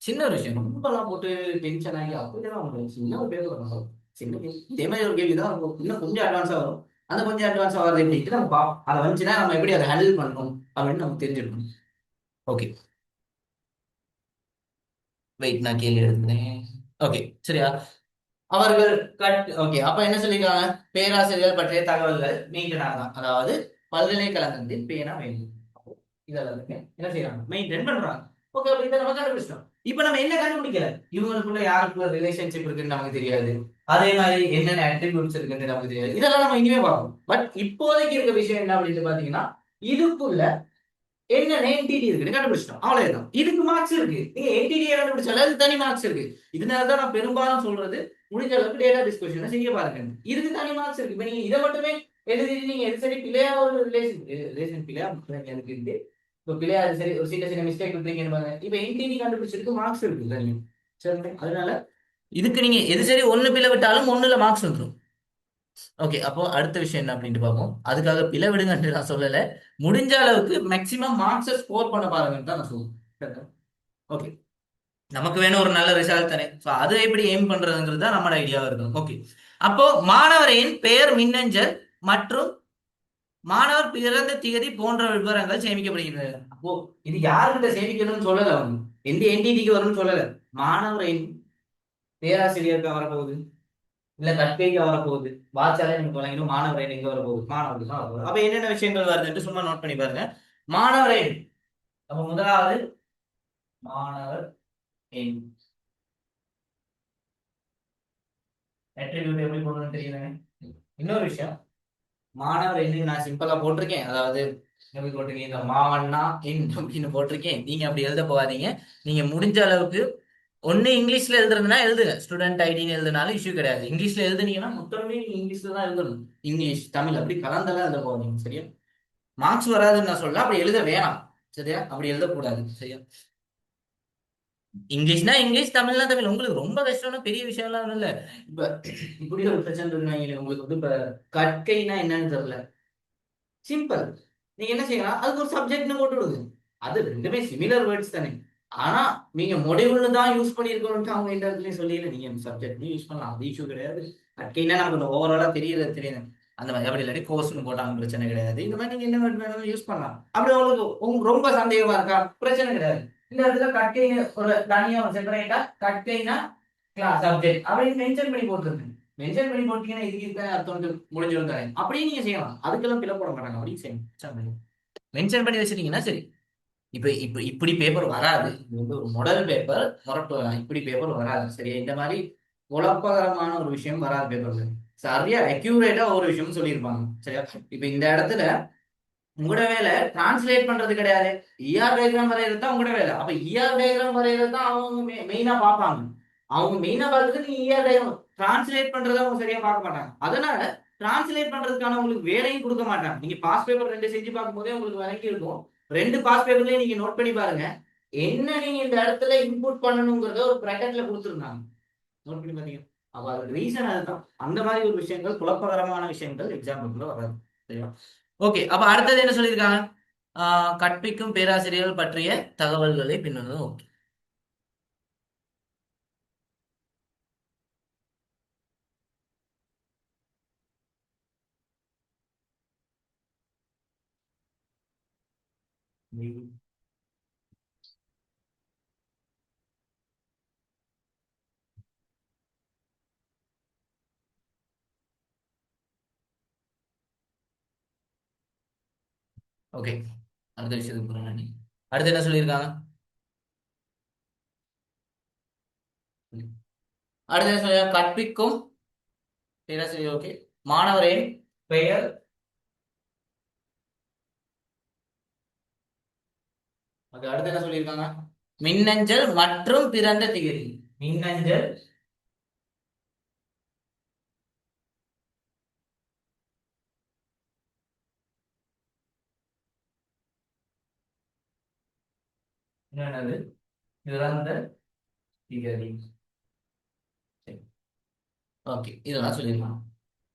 [SPEAKER 1] சின்ன ஒரு விஷயம். ரொம்பலாம் போட்டு டென்ஷன் ஆகி அப்படிதான் உங்களுக்கு சின்ன ஒரு பேர் வரணும். சின்ன கேள்வி. இதே மாதிரி ஒரு கேள்வி தான் இருக்கும். இன்னும் கொஞ்சம் அட்வான்ஸா வரும். அந்த கொஞ்சம் அட்வான்ஸா வரது எப்படின்ட்டு நம்ம பார்ப்போம். அதை வந்துச்சுன்னா நம்ம எப்படி அதை ஹேண்டில் பண்ணணும் அப்படின்னு நமக்கு தெரிஞ்சிருக்கணும். ஓகே. வெயிட் நான் கேள்வி எடுத்தேன். ஓகே சரியா. அவர்கள் ஓகே அப்ப என்ன சொல்லிருக்காங்க, பேராசிரியர்கள் பற்றிய தகவல்கள் மெயின்டைன் தான், அதாவது பல்கலைக்கழகத்தின் பேனா வேண்டும். இதெல்லாம் என்ன செய்யறாங்க, மெயின்டைன் பண்றாங்க. ஓகே அப்ப இதை நம்ம கண்டுபிடிச்சிட்டோம். இப்ப நம்ம என்ன கண்டுபிடிக்கல, இவங்களுக்குள்ள யாருக்குள்ள ரிலேஷன்ஷிப் இருக்குன்னு நமக்கு தெரியாது, அதே மாதிரி என்னென்ன அட்ரிபியூட்ஸ் இருக்குன்னு நமக்கு தெரியாது, இதெல்லாம் நம்ம இனிமே பார்ப்போம். பட் இப்போதைக்கு இருக்க விஷயம் என்ன அப்படின்னு பாத்தீங்கன்னா, இதுக்குள்ள என்ன என்டிடி இருக்குன்னு கண்டுபிடிச்சிட்டோம், அவ்வளவுதான். இதுக்கு மார்க்ஸ் இருக்கு, நீங்க என்டிடியை கண்டுபிடிச்சாலும் அது தனி மார்க்ஸ் இருக்கு. இதனாலதான் நான் பெரும்பாலும் சொல்றது, முடிஞ்ச அளவுக்கு டேட்டா டிஸ்கஷன் செய்ய பாருங்க, இதுக்கு தனி மார்க்ஸ் இருக்கு. இப்ப நீங்க இதை மட்டுமே எழுதி நீங்க எது சரி பிள்ளையா ஒரு ரிலேஷன் பிள்ளையா எனக்கு இருக்கு, இப்போ பிள்ளையா சரி ஒரு சின்ன சின்ன மிஸ்டேக் விட்டுறீங்கன்னு பாருங்க. இப்ப என்டிடி கண்டுபிடிச்சிருக்கு மார்க்ஸ் இருக்கு தனி. சரி அதனால இதுக்கு நீங்க எது சரி ஒண்ணு பிள்ளை விட்டாலும் ஒண்ணுல மார்க்ஸ் வந்துடும். ஓகே அப்போ அடுத்த விஷயம் என்ன அப்படின்ட்டு பார்ப்போம். அதுக்காக பிழை விடுங்கன்னு நான் சொல்லல, முடிஞ்ச அளவுக்கு மேக்சிமம் மார்க்ஸை ஸ்கோர் பண்ண பாருங்கன்னு தான் நான் சொல்லுவேன். ஓகே நமக்கு வேணும் ஒரு நல்ல ரிசல்ட் தானே, ஸோ அதை எப்படி எய்ம் பண்றதுங்கிறது தான் நம்மளோட ஐடியாவா இருக்கும். ஓகே அப்போ மாணவரின் பெயர், மின்னஞ்சல் மற்றும் மாணவர் பிறந்த தேதி போன்ற விவரங்கள் சேமிக்கப்படுகின்றன. அப்போ இது யாருக்கிட்ட சேமிக்கணும்னு சொல்லல, அவங்க எந்த என்டிடிக்கு வரும்னு சொல்லல, மாணவரின் பேராசிரியருக்கு வரப்போகுது, இல்ல கற்கைக்கு வரப்போகுது, வாட்சாலே நமக்கு வழங்கிடும், மாணவர் எங்க வரப்போகுது, மாணவருக்கு தான் வரப்போகுது. அப்ப என்னென்ன விஷயங்கள் வருதுன்னு சும்மா நோட் பண்ணி பாருங்க. மாணவர் எண், அப்ப முதலாவது மாணவர் எண் அட்ரிபியூட் எப்படி போடணும்னு தெரியல. இன்னொரு விஷயம், மாணவர் எண்ணு நான் சிம்பிளா போட்டிருக்கேன், அதாவது எப்படி போட்டிருக்கேன், இந்த மாவண்ணா எண் அப்படின்னு போட்டிருக்கேன். நீங்க அப்படி எழுத போகாதீங்க, நீங்க முடிஞ்ச அளவுக்கு ஒண்ணு இங்கிலீஷ்ல எழுதுறதுனா எழுதுங்க, ஸ்டூடெண்ட் ஐடின்னு எழுதுனாலும் இஷ்யூ கிடையாது. இங்கிலீஷ்ல எழுதுனீங்கன்னா மொத்தமே நீங்க இங்கிலீஷ்ல தான் எழுதணும், இங்கிலீஷ் தமிழ் அப்படி கலந்தெல்லாம் எழுத போவீங்க. சரியா, மார்க்ஸ் வராதுன்னு நான் சொல்ல, அப்படி எழுத வேணாம். சரியா, அப்படி எழுதக்கூடாது. சரியா, இங்கிலீஷ்னா இங்கிலீஷ், தமிழ்னா தமிழ். உங்களுக்கு ரொம்ப கஷ்டம்னா பெரிய விஷயம்லாம் ஒண்ணும் இல்ல. இப்ப இப்படி ஒரு பிரச்சனை இருந்தாங்க உங்களுக்கு வந்து, இப்ப கற்கைனா என்னன்னு தெரியல, சிம்பிள், நீங்க என்ன செய்யலாம், அதுக்கு ஒரு சப்ஜெக்ட்னு போட்டு விடுங்க. அது ரெண்டுமே சிமிலர் வேர்ட்ஸ் தானே. ஆனா நீங்க மொடிவுல தான் யூஸ் பண்ணிருக்கணும்னு அவங்க இந்த இடத்துலயும் சொல்லல, நீங்க சப்ஜெக்ட் யூஸ் பண்ணலாம், அது இஷ்யூ கிடையாது. கற்கைனா நமக்கு ஓவராலா தெரியுது அந்த மாதிரி. அப்படி இல்லாட்டி கோர்ஸ்னு போட்டாங்க பிரச்சனை கிடையாது. இந்த மாதிரி நீங்க என்ன வேர்ட் வேணாலும் யூஸ் பண்ணலாம். அப்படி உங்களுக்கு ரொம்ப சந்தேகமா இருக்கா, பிரச்சனை கிடையாது. இந்த இடத்துல கற்கை ஒரு தனியா செப்பரேட்டா கற்கைனா கிளாஸ் சப்ஜெக்ட் அப்படின்னு மென்ஷன் பண்ணி போட்டுருக்கு. மென்ஷன் பண்ணி போட்டீங்கன்னா இதுக்கு இருக்க அர்த்தம் முடிஞ்சிடும் தானே, அப்படியே நீங்க செய்யலாம், அதுக்கெல்லாம் பிள்ளை போட மாட்டாங்க. அப்படின்னு செய்யணும், மென்ஷன் பண்ணி வச்சிட்டீங்கன்னா சரி. இப்ப இப்ப இப்படி பேப்பர் வராது, இது வந்து ஒரு மாடல் பேப்பர், முரட்டு இப்படி பேப்பர் வராது. சரியா, இந்த மாதிரி குழப்பகரமான ஒரு விஷயம் வராது பேப்பர்ல, சரியா அக்யூரேட்டா ஒரு விஷயம் சொல்லியிருப்பாங்க. சரியா, இப்ப இந்த இடத்துல உங்களோட வேலை டிரான்ஸ்லேட் பண்றது கிடையாது, இஆர் டயக்ராம் வரைகிறது தான் உங்களோட வேலை. அப்ப இஆர் டயக்ராம் வரைகிறது தான் அவங்க மெயினா பார்ப்பாங்க. அவங்க மெயினா பார்த்துட்டு நீங்க இஆர் டயக்ராம் டிரான்ஸ்லேட் பண்றதை அவங்க சரியா பார்க்க மாட்டாங்க. அதனால டிரான்ஸ்லேட் பண்றதுக்கான உங்களுக்கு வேலையும் கொடுக்க மாட்டாங்க. நீங்க பாஸ் பேப்பர் ரெண்டு செஞ்சு பார்க்கும் போதே உங்களுக்கு வழங்கி இருக்கும், ரெண்டு பாஸ் பேப்பர்லயும் நீங்க நோட் பண்ணி பாருங்க, என்ன நீங்க இந்த இடத்துல இன்புட் பண்ணணுங்கிறத ஒரு பிராக்கெட்ல கொடுத்துருந்தாங்க, நோட் பண்ணி பாத்தீங்க. அப்ப அதுக்கு ரீசன் அதுதான். அந்த மாதிரி ஒரு விஷயங்கள், குழப்பகரமான விஷயங்கள் எக்ஸாம்பிள் வராது. சரியா, ஓகே அப்ப அடுத்தது என்ன சொல்லியிருக்காங்க, கற்பிக்கும் பேராசிரியர்கள் பற்றிய தகவல்களை பின்வருவது. ஓகே ஓகே அடுத்த விஷயத்துக்கு போறேன். அடுத்து என்ன சொல்லியிருக்காங்க, அடுத்து என்ன சொல்லியிருக்காங்க, கற்பிக்கும் பேராசிரியர். ஓகே மாணவரின் பெயர், ஓகே அடுத்து என்ன சொல்லியிருக்காங்க, மின்னஞ்சல் மற்றும் பிறந்த தேதி. மின்னஞ்சல் என்னது, பிறந்த தேதி. ஓகே இதெல்லாம் சொல்லியிருக்காங்க.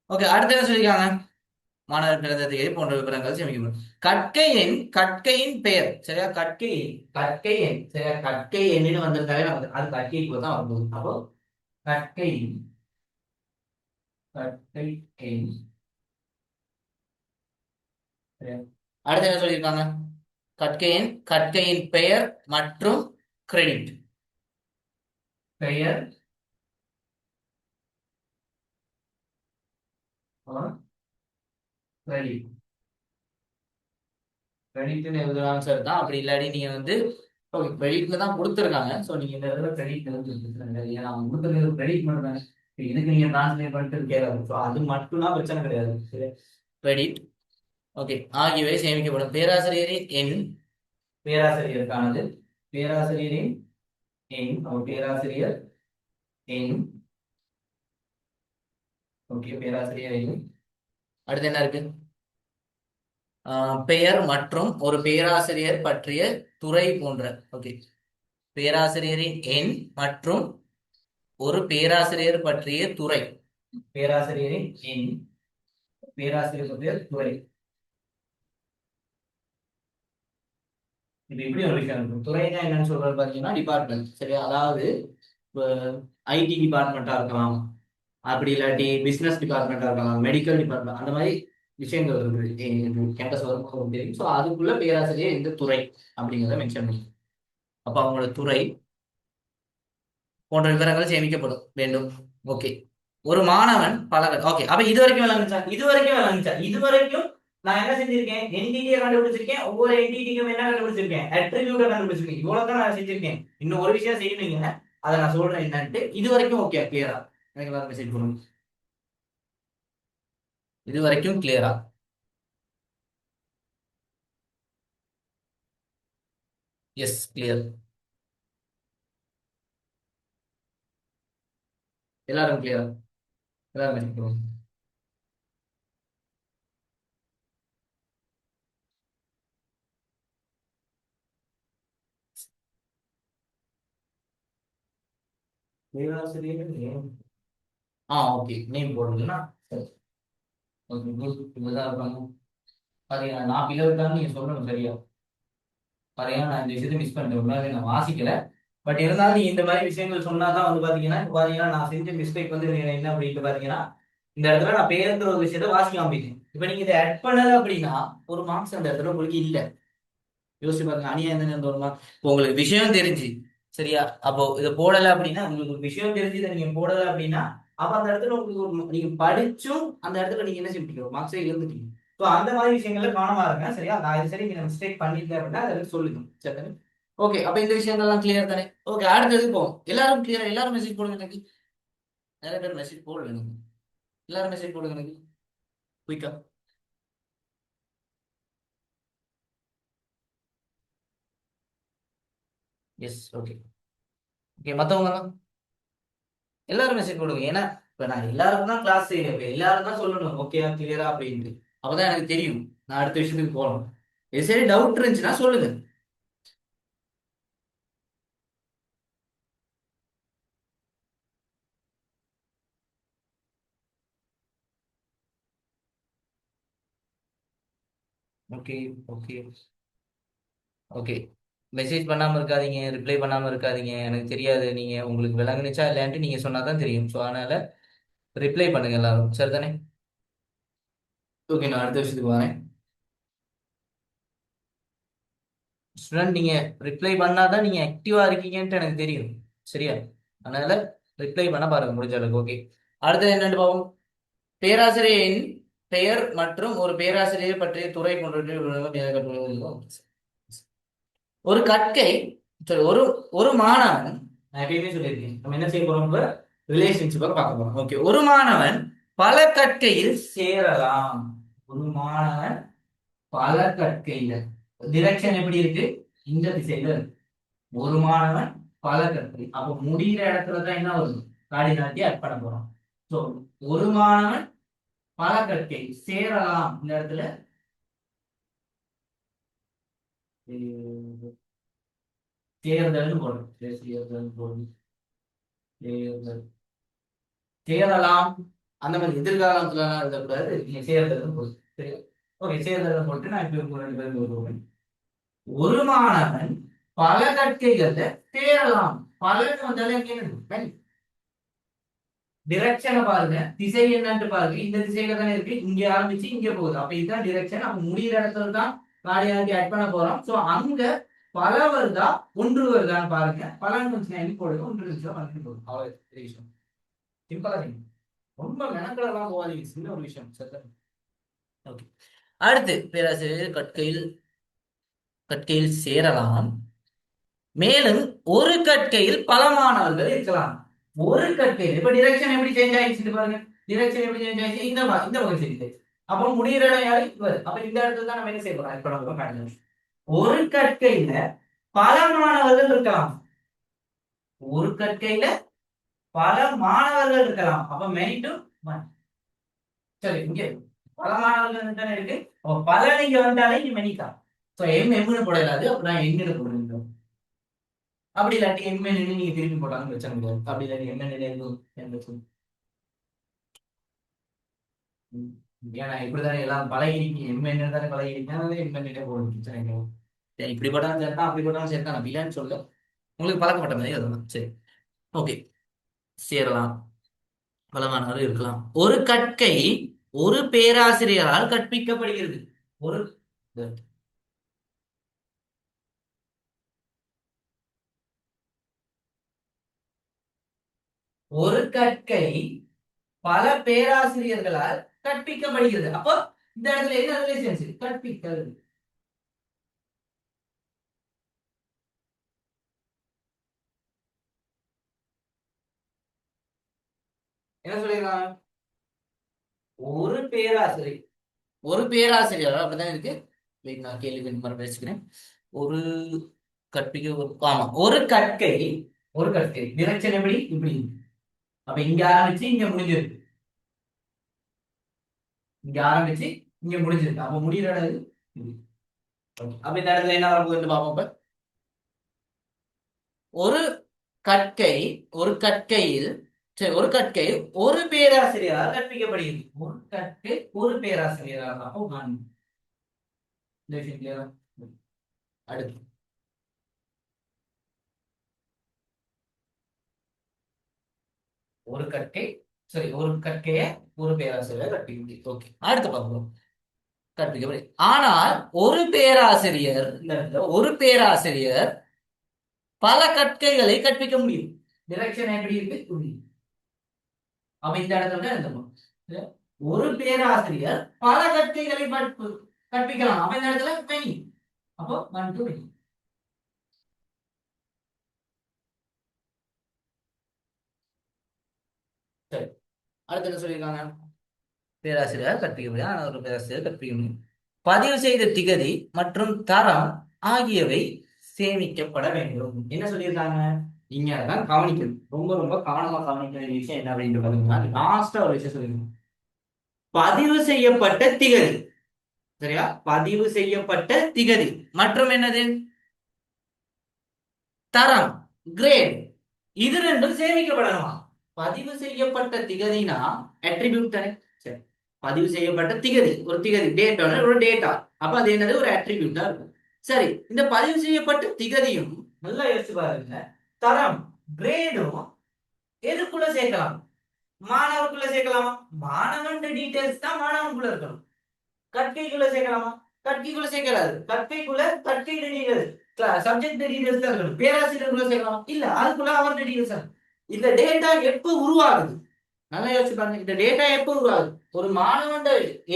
[SPEAKER 1] ஓகே அடுத்து என்ன சொல்லியிருக்காங்க, மாணவர் பிறந்த தேதி போன்ற விவரங்கள் சேமிக்கப்படும். கற்கையின் பெயர். சரியா, கற்கை எண். சரியா, கற்கை எண்ணின்னு வந்திருந்தாலே நமக்கு அது கற்கைக்கு தான் வரப்போகுது. அப்போ கற்கை கற்கை எண். சரியா, அடுத்து என்ன சொல்லியிருக்காங்க, கற்கையின் பெயர் மற்றும் கிரெடிட். பெயர் கிரெடிட். கிரெடிட்னு எழுதுறாங்க சார் தான். அப்படி இல்லாட்டி நீங்க வந்து ஓகே கிரெடிட்ல தான் கொடுத்துருக்காங்க. ஸோ நீங்க இந்த இடத்துல கிரெடிட் எழுதுங்க. ஏன்னா அவங்க கொடுத்துருக்கிறது கிரெடிட் மட்டும் தானே. இதுக்கு நீங்க டிரான்ஸ்லேட் பண்ணிட்டு கேட்காது. ஸோ அது மட்டும்தான் பிரச்சனை கிடையாது. கிரெடிட் ஓகே ஆகியவை சேமிக்கப்படும். பேராசிரியரின் எண், பேராசிரியருக்கானது, பேராசிரியரின் எண், பேராசிரியர் எண். ஓகே பேராசிரியர் எண். அடுத்து என்ன இருக்கு? பெயர் மற்றும் ஒரு பேராசிரியர் பற்றிய துறை போன்ற. ஓகே பேராசிரியரின் எண் மற்றும் ஒரு பேராசிரியர் பற்றிய துறை. பேராசிரியரின் எண், பேராசிரியர் பற்றிய துறை. இது இப்படி ஒரு விஷயம் இருக்கும். துறைனா என்னன்னு சொல்றது பாத்தீங்கன்னா டிபார்ட்மெண்ட். சரியா? அதாவது ஐடி டிபார்ட்மெண்ட்டா இருக்கலாம், அப்படி இல்லாட்டி பிசினஸ் டிபார்ட்மெண்ட்டா இருக்கலாம், மெடிக்கல் டிபார்ட்மெண்ட், அந்த மாதிரி விஷயங்கள் இருக்குது கேம்பஸ் வரும்போது தெரியும். ஸோ அதுக்குள்ள பேராசிரியர் இந்த துறை அப்படிங்கிறத மென்ஷன் பண்ணி அப்போ அவங்களோட துறை போன்ற விவரங்கள் சேமிக்கப்படும் வேண்டும். ஓகே ஒரு மாணவன் ஓகே அப்ப இது வரைக்கும் விளங்குச்சா? இது வரைக்கும் நான் என்ன செஞ்சிருக்கேன்? என்டிடியை கண்டுபிடிச்சிருக்கேன். ஒவ்வொரு என்டிடிக்கும் என்ன கண்டுபிடிச்சிருக்கேன்? அட்ரிபியூட்டை கண்டுபிடிச்சிருக்கேன். இவ்வளவுதான் நான் செஞ்சிருக்கேன். இன்னும் ஒரு விஷயம் செய்யணுங்க, அதை நான் சொல்றேன் என்னன்ட்டு. இது வரைக்கும் ஓகே கிளியரா? எனக்கு எல்லாரும் மெசேஜ் பண்ணுங்க. இது வரைக்கும் கிளியரா? Yes clear. எல்லாரும் கிளியரா? எல்லாரும் மெசேஜ் பண்ணுங்க. பேராசிரியர் ஓகே நேம் போடுறதுன்னா ஓகே குட். இப்படிதான் இருப்பாங்க பாத்தீங்கன்னா. நான் பிளவுட்டான்னு நீங்க சொல்லணும் சரியா? பாத்தீங்கன்னா நான் இந்த விஷயத்தை மிஸ் பண்ணிட்டேன். உண்மையாவே நான் வாசிக்கல. பட் இருந்தாலும் நீங்க இந்த மாதிரி விஷயங்கள் சொன்னாதான் வந்து பாத்தீங்கன்னா இப்ப பாத்தீங்கன்னா நான் செஞ்ச மிஸ்டேக் வந்து என்ன அப்படின்ட்டு பாத்தீங்கன்னா இந்த இடத்துல நான் பேருங்கிற ஒரு விஷயத்த வாசிக்காம போயிட்டேன். இப்ப நீங்க இதை ஆட் பண்ணல அப்படின்னா ஒரு மார்க்ஸ் அந்த இடத்துல உங்களுக்கு இல்ல. யோசிச்சு பாருங்க. அநியாயம் தானே ஒரு மார்க். இப்போ உங்களுக்கு விஷயம் தெரிஞ்சு சரியா, அப்போ இதை போடல அப்படின்னா, உங்களுக்கு ஒரு விஷயம் தெரிஞ்சு இதை நீங்க போடல அப்படின்னா அப்ப அந்த இடத்துல உங்களுக்கு ஒரு நீங்க படிச்சும் அந்த இடத்துல நீங்க என்ன செஞ்சுட்டீங்க? மார்க்ஸே இழந்துட்டீங்க. ஸோ அந்த மாதிரி விஷயங்கள்ல கவனமா இருங்க சரியா? நான் இது சரி நீங்க மிஸ்டேக் பண்ணிருக்கேன் அப்படின்னா அதை சொல்லுங்க சரி. ஓகே அப்ப இந்த விஷயங்கள்லாம் கிளியர் தானே? ஓகே அடுத்தது போவோம். எல்லாரும் கிளியரா? எல்லாரும் மெசேஜ் போடுங்க எனக்கு. நிறைய பேர் மெசேஜ் போடுங்க எனக்கு. எல்லாரும் மெசேஜ் போடுங்க எனக்கு குயிக்கா. S okay. ஓகே மத்தவங்க எல்லாரும் மெசேஜ் போடுங்க. ஏன்னா இப்ப நான் எல்லாருக்கும் தான் கிளாஸ் செய்யறேன். இப்ப எல்லாரும் தான் சொல்லணும் ஓகேயா கிளியரா அப்படின்ட்டு. அப்பதான் எனக்கு தெரியும் நான் அடுத்த விஷயத்துக்கு போகணும். இது சரி டவுட் இருந்துச்சுன்னா சொல்லுங்க. ஓகே ஓகே ஓகே மெசேஜ் பண்ணாம இருக்காதீங்க, ரிப்ளை பண்ணாம இருக்காதீங்க. எனக்கு தெரியாது நீங்க உங்களுக்கு விளங்குனுச்சா இல்லையான்ட்டு நீங்க சொன்னாதான் தெரியும். ஸோ அதனால ரிப்ளை பண்ணுங்க எல்லாரும் சரிதானே? ஓகே நான் அடுத்த விஷயத்துக்கு வரேன். ஸ்டூடெண்ட் நீங்க ரிப்ளை பண்ணாதான் நீங்க ஆக்டிவா இருக்கீங்கன்ட்டு எனக்கு தெரியும் சரியா? அதனால ரிப்ளை பண்ண பாருங்க முடிஞ்ச அளவுக்கு. ஓகே அடுத்தது என்னன்னு பார்ப்போம். பேராசிரியரின் பெயர் மற்றும் ஒரு பேராசிரியர் பற்றிய துறை போன்ற ஒரு கற்கை sorry, ஒரு ஒரு மாணவன். நான் எப்பயுமே சொல்லியிருக்கேன் நம்ம என்ன செய்ய போறோம்? ரிலேஷன்ஷிப்பை பார்க்க போறோம். ஓகே ஒரு மாணவன் பல கற்கையில் சேரலாம். ஒரு மாணவன் பல கற்கையில டிரெக்ஷன் எப்படி இருக்கு? இந்த திசையில இருக்கு. ஒரு மாணவன் பல கற்கை. அப்ப முடிகிற இடத்துலதான் என்ன வரும்? கார்டினாலிட்டி ஆட் பண்ண போறோம். சோ ஒரு மாணவன் பல கற்கை சேரலாம். இந்த இடத்துல தேர்தல் போடும். தேர்தல் போடும். தேர்தல் சேரலாம். அந்த மாதிரி எதிர்காலத்துல எழுதக்கூடாது. நீங்க சேர்தல் போடும். சரி ஓகே சேர்தல் போட்டு நான் இப்ப ரெண்டு பேரும் வருவேன். ஒரு மாணவன் பல கற்கைகள்ல சேரலாம். பலன்னு வந்தாலே டிரெக்ஷனை பாருங்க. திசை என்னன்னு பாருங்க. இந்த திசையில தானே இருக்கு. இங்க ஆரம்பிச்சு இங்க போகுது. அப்ப இதுதான் டிரெக்ஷன். அப்ப முடிகிற இடத்துல தான் கார்டியாலிட்டி ஆட் பண்ண போறோம். சோ அங்க பல வருதா ஒன்று வருதான்னு பாருங்க. பலன்னு கொஞ்சம் எண்ணி போடுங்க, ஒன்று இருந்துச்சுன்னா வந்து போடுங்க. அவ்வளவு பெரிய விஷயம். சிம்பிளா செய்யுங்க. ரொம்ப மெனக்கெல்லாம் போகாதீங்க, சின்ன ஒரு விஷயம். சரி, ஓகே. அடுத்து பேராசிரியர் கற்கையில் சேரலாம். மேலும் ஒரு கற்கையில் பல மாணவர்கள் இருக்கலாம். ஒரு கற்கையில் இப்ப டிரெக்ஷன் எப்படி சேஞ்ச் ஆயிடுச்சு பாருங்க. டிரெக்ஷன் எப்படி சேஞ்ச் ஆயிடுச்சு? இந்த பக்கம் சேஞ்ச். அப்போ முடிகிற இடம் யாரு? இவர். அப்ப இந்த இடத்துல தான் நம்ம என்ன செய்ய போறோம்? இப்ப நம்ம ஒரு கற்கையில பல மாணவர்கள் இருக்கலாம். ஒரு கற்கையில பல மாணவர்கள் இருக்கலாம். அப்ப மெனி டு ஒன். சரி, இங்க பல மாணவர்கள் தானே இருக்கு. அப்ப பல நீங்க வந்தாலே இங்க மெனி தான். சோ எம்னு போடலாது. அப்ப நான் எங்க போடுறேன். அப்படி இல்லாட்டி எம்என் நீங்க திருப்பி போட்டாலும் பிரச்சனை கிடையாது. அப்படி இல்லாட்டி எம்என் ஏன்னா இப்படிதானே எல்லாம் பழகிருக்கீங்க. எம்என் தானே பழகிருக்கீங்க. எம்என் போடணும், பிரச்சனை கிடையாது. இப்படி போட்டாலும் சேர்த்தான், அப்படி போட்டாலும் சேர்த்தான். அப்படி இல்லைன்னு சொல்ல உங்களுக்கு பழக்கப்பட்ட மாதிரி அதுதான். சரி, ஓகே. சேரலாம், பலமானவர் இருக்கலாம். ஒரு கற்கை ஒரு பேராசிரியரால் கற்பிக்கப்படுகிறது. ஒரு ஒரு கற்கை பல பேராசிரியர்களால் கற்பிக்கப்படுகிறது. அப்போ இந்த இடத்துல என்ன ரிலேஷன்ஷிப்? கற்பித்தல். என்ன சொல்லிருக்காங்க? ஒரு பேராசிரியர், ஒரு பேராசிரியர் அப்படிதான் இருக்கு. நான் கேள்வி மறுபடியும் வச்சுக்கிறேன். ஒரு ஆமா, ஒரு கற்கை, ஒரு கற்கை டிரெக்ஷன் எப்படி இப்படி. அப்ப இங்க ஆரம்பிச்சு இங்க முடிஞ்சிருக்கு. இங்க ஆரம்பிச்சு இங்க முடிஞ்சிருக்கு. அப்ப முடிகிற இடம் இது. அப்ப இந்த இடத்துல என்ன வரப்போகுதுன்னு பார்ப்போம். இப்ப ஒரு கற்கை, ஒரு கற்கையில் சரி, ஒரு கற்கை ஒரு பேராசிரியரால் கற்பிக்கப்படுகிறது. ஒரு கற்கை ஒரு பேராசிரியரால். அப்போ நான் அடுத்து ஒரு கற்கை, சரி, ஒரு கற்கைய ஒரு பேராசிரியர் கற்பிக்க முடியும். ஓகே, அடுத்து பார்ப்போம். கற்பிக்கப்படி ஆனால் ஒரு பேராசிரியர் பல கற்கைகளை கற்பிக்க முடியும். டிரெக்ஷன் எப்படி இருக்கு? அப்ப இந்த இடத்துல எழுதணும். ஒரு பேராசிரியர் பல கற்கைகளை கற்பிக்கலாம். அப்ப இந்த இடத்துல மெனி. அப்போ 1 to many. சரி, அடுத்து என்ன சொல்லியிருக்காங்க? பேராசிரியர் கற்பிக்க முடியும், ஆனால் ஒரு பேராசிரியர் கற்பிக்க முடியும். பதிவு செய்த திகதி மற்றும் தரம் ஆகியவை சேமிக்கப்பட வேண்டும். என்ன சொல்லியிருக்காங்க? நீங்க அதான் கவனிக்கணும். ரொம்ப ரொம்ப கவனமா கவனிக்க வேண்டிய விஷயம் என்ன அப்படின்னு பாத்தீங்கன்னா, லாஸ்டா ஒரு விஷயம் சொல்லிருக்கணும். பதிவு செய்யப்பட்ட திகதி, சரியா? பதிவு செய்யப்பட்ட திகதி மற்றும் என்னது? தரம், கிரேட். இது ரெண்டும் சேமிக்கப்படணுமா? பதிவு செய்யப்பட்ட திகதினா அட்ரிபியூட் தானே. சரி, பதிவு செய்யப்பட்ட திகதி, ஒரு திகதி, டேட்டா, ஒரு டேட்டா. அப்ப அது என்னது? ஒரு அட்ரிபியூட்டா இருக்கும். சரி, இந்த பதிவு செய்யப்பட்ட திகதியும் நல்லா யோசிச்சு பாருங்க. தரம், கிரேடும் எதுக்குள்ள சேர்க்கலாம்? மாணவருக்குள்ள சேர்க்கலாமா? மாணவன் டீடைல்ஸ் தான் மாணவனுக்குள்ள இருக்கணும். கற்கைக்குள்ள சேர்க்கலாமா? கற்கைக்குள்ள சேர்க்கலாது. கற்கை டீடைல்ஸ், சப்ஜெக்ட் டீடைல்ஸ் தான் இருக்கணும். பேராசிரியருக்குள்ள சேர்க்கலாமா? இல்ல, அதுக்குள்ள அவருடைய டீடைல்ஸ். இந்த டேட்டா எப்ப உருவாகுது? நல்லா யோசிச்சு பாருங்க. இந்த டேட்டா எப்ப உருவாகுது? ஒரு மாணவன்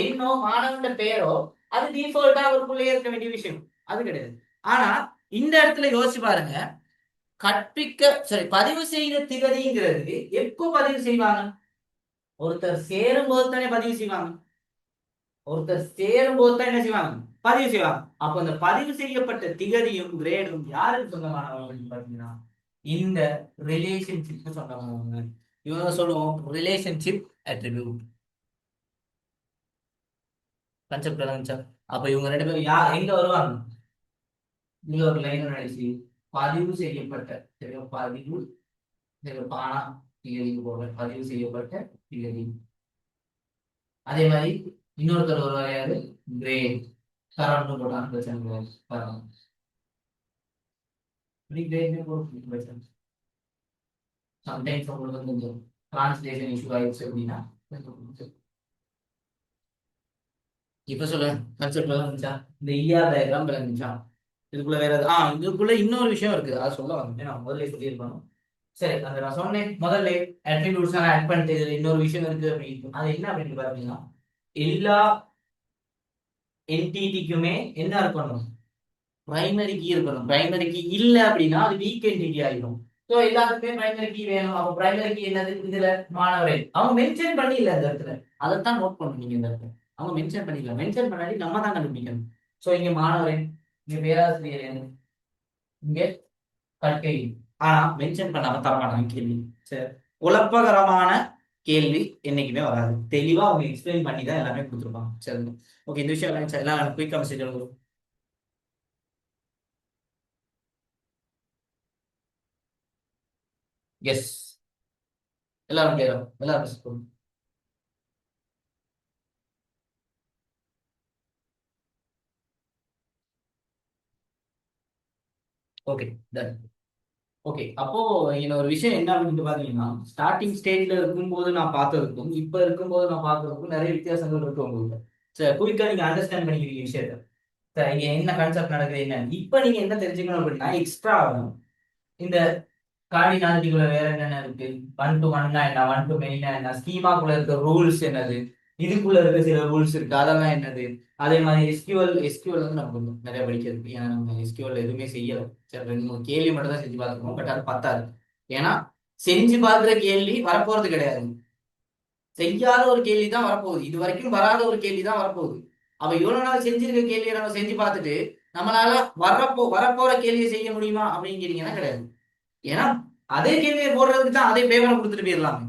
[SPEAKER 1] எண்ணோ, மாணவன் பெயரோ, அது டிஃபால்ட்டா அவருக்குள்ளே இருக்க வேண்டிய விஷயம். அது கிடையாது. ஆனா இந்த இடத்துல யோசிச்சு பாருங்க. பதிவு செய்த திகதிங்கிறது எப்போ பதிவு செய்வாங்க? ஒருத்தர் சேரும் போது தானே பதிவு செய்வாங்க. ஒருத்தர் சேரும் போது தான் என்ன செய்வாங்க? பதிவு செய்வாங்க. அப்ப அந்த பதிவு செய்யப்பட்ட திகதியும் கிரேடும் யாருக்கு சொந்தமானவங்க பாத்தீங்கன்னா, இந்த ரிலேஷன்ஷிப் சொந்தமானவங்க. இவங்க சொல்லுவோம் ரிலேஷன்ஷிப் அட்ரிபியூட். கான்செப்ட் இருந்துச்சா? அப்ப இவங்க ரெண்டு பேரும் எங்க வருவாங்க? நீங்க ஒரு லைன் அடிச்சு பதிவு செய்யப்பட்ட, சரியா? பானா திகதிக்கு போக பதிவு செய்யப்பட்ட திகதி. அதே மாதிரி இன்னொருத்தர் ஒரு வரையாது கிரேட், தரம்னு போட்டான்னு பிரச்சனை கிடையாது. தரம் கிரேட்னு போட்டு பிரச்சனை. சம்டைம்ஸ் உங்களுக்கு கொஞ்சம் டிரான்ஸ்லேஷன் இஷ்யூ ஆயிடுச்சு அப்படின்னா இப்ப சொல்ல கான்செப்ட் விளங்குச்சா? இந்த இஆர் டயக்ராம் விளங்குச்சா? இதுக்குள்ள வேற இதுக்குள்ள இன்னொரு விஷயம் இருக்கு, அது சொல்ல வந்துட்டு நான் முதல்ல சொல்லியிருக்கணும். சரி, அந்த நான் சொன்னேன் முதல்ல அட்ரிபியூட்ஸ் ஆட் பண்ணிட்டு இதுல இன்னொரு விஷயம் இருக்கு அப்படின்னு. அது என்ன அப்படின்னு பாத்தீங்கன்னா, எல்லா என்டிட்டிக்குமே என்ன இருக்கணும், பிரைமரி கீ இருக்கணும். பிரைமரி கீ இல்ல அப்படின்னா அது வீக் என்டிட்டி ஆயிடும். ஸோ எல்லாத்துக்குமே பிரைமரி கீ வேணும். அப்போ பிரைமரி கீ என்னது, இதுல மாணவரே அவங்க மென்ஷன் பண்ணி இல்ல இந்த இடத்துல, அதைத்தான் நோட் பண்ணுவீங்க இந்த இடத்துல. அவங்க மென்ஷன் பண்ணிக்கல, மென்ஷன் பண்ணாடி நம்ம தான் கண்டுபிடிக்கணும். ஸோ இங்க மாணவரே, இங்க பேராசிரியர், இங்க கற்கை, ஆனா மென்ஷன் பண்ணாம தரமாட்டாங்க கேள்வி. சரி, குழப்பகரமான கேள்வி என்னைக்குமே வராது. தெளிவா அவங்க எக்ஸ்பிளைன் பண்ணி தான் எல்லாமே கொடுத்துருப்பாங்க. சரி, ஓகே, இந்த விஷயம் எல்லாம் குயிக்கா மெசேஜ் எழுதும். எஸ், எல்லாரும் கிளியரா, எல்லாரும் message பண்ணுங்க. Okay, ton. ஓகே, அப்போ இன்னொரு விஷயம் என்ன அப்படின்னு பாத்தீங்கன்னா, ஸ்டார்டிங் ஸ்டேஜ்ல இருக்கும்போது நான் பார்த்ததுக்கும் இப்ப இருக்கும்போது நான் பார்த்ததுக்கும் நிறைய வித்தியாசங்கள் இருக்கு உங்களுக்கு. சரி, குயிக்கா நீங்க அண்டர்ஸ்டாண்ட் பண்ணிக்கிறீங்க விஷயத்த. சரி, இங்க என்ன கான்செப்ட் நடக்குது என்ன, இப்ப நீங்க என்ன தெரிஞ்சுக்கணும் அப்படின்னா, எக்ஸ்ட்ரா இந்த கார்டினாலிட்டிக்குள்ள வேற என்னென்ன இருக்கு, ஒன் டு ஒன்னா என்ன, ஒன் டு மெயினா என்ன, ஸ்கீமாக்குள்ள இருக்க ரூல்ஸ் என்னது, இதுக்குள்ள இருக்க சில ரூல்ஸ் இருக்கு அதெல்லாம் என்னது. அதே மாதிரி எஸ்கியூஎல் வந்து நமக்கு நிறைய படிக்கிறது. ஏன்னா நம்ம எஸ்கியூஎல் எதுவுமே செய்யல. சரி, 2 3 கேள்வி மட்டும் தான் செஞ்சு பார்த்துருக்கோம், பட் அது பத்தாது. ஏன்னா செஞ்சு பார்க்குற கேள்வி வரப்போறது கிடையாது, செய்யாத ஒரு கேள்வி தான் வரப்போகுது. இது வரைக்கும் வராத ஒரு கேள்வி தான் வரப்போகுது. அவ இவ்வளவு நாள் செஞ்சிருக்க கேள்வியை நம்ம செஞ்சு பார்த்துட்டு நம்மளால வரப்போற கேள்வியை செய்ய முடியுமா அப்படின்னு கேட்டீங்கன்னா கிடையாது. ஏன்னா அதே கேள்வியை போடுறதுக்கு தான் அதே பேப்பரை கொடுத்துட்டு போயிடலாம்.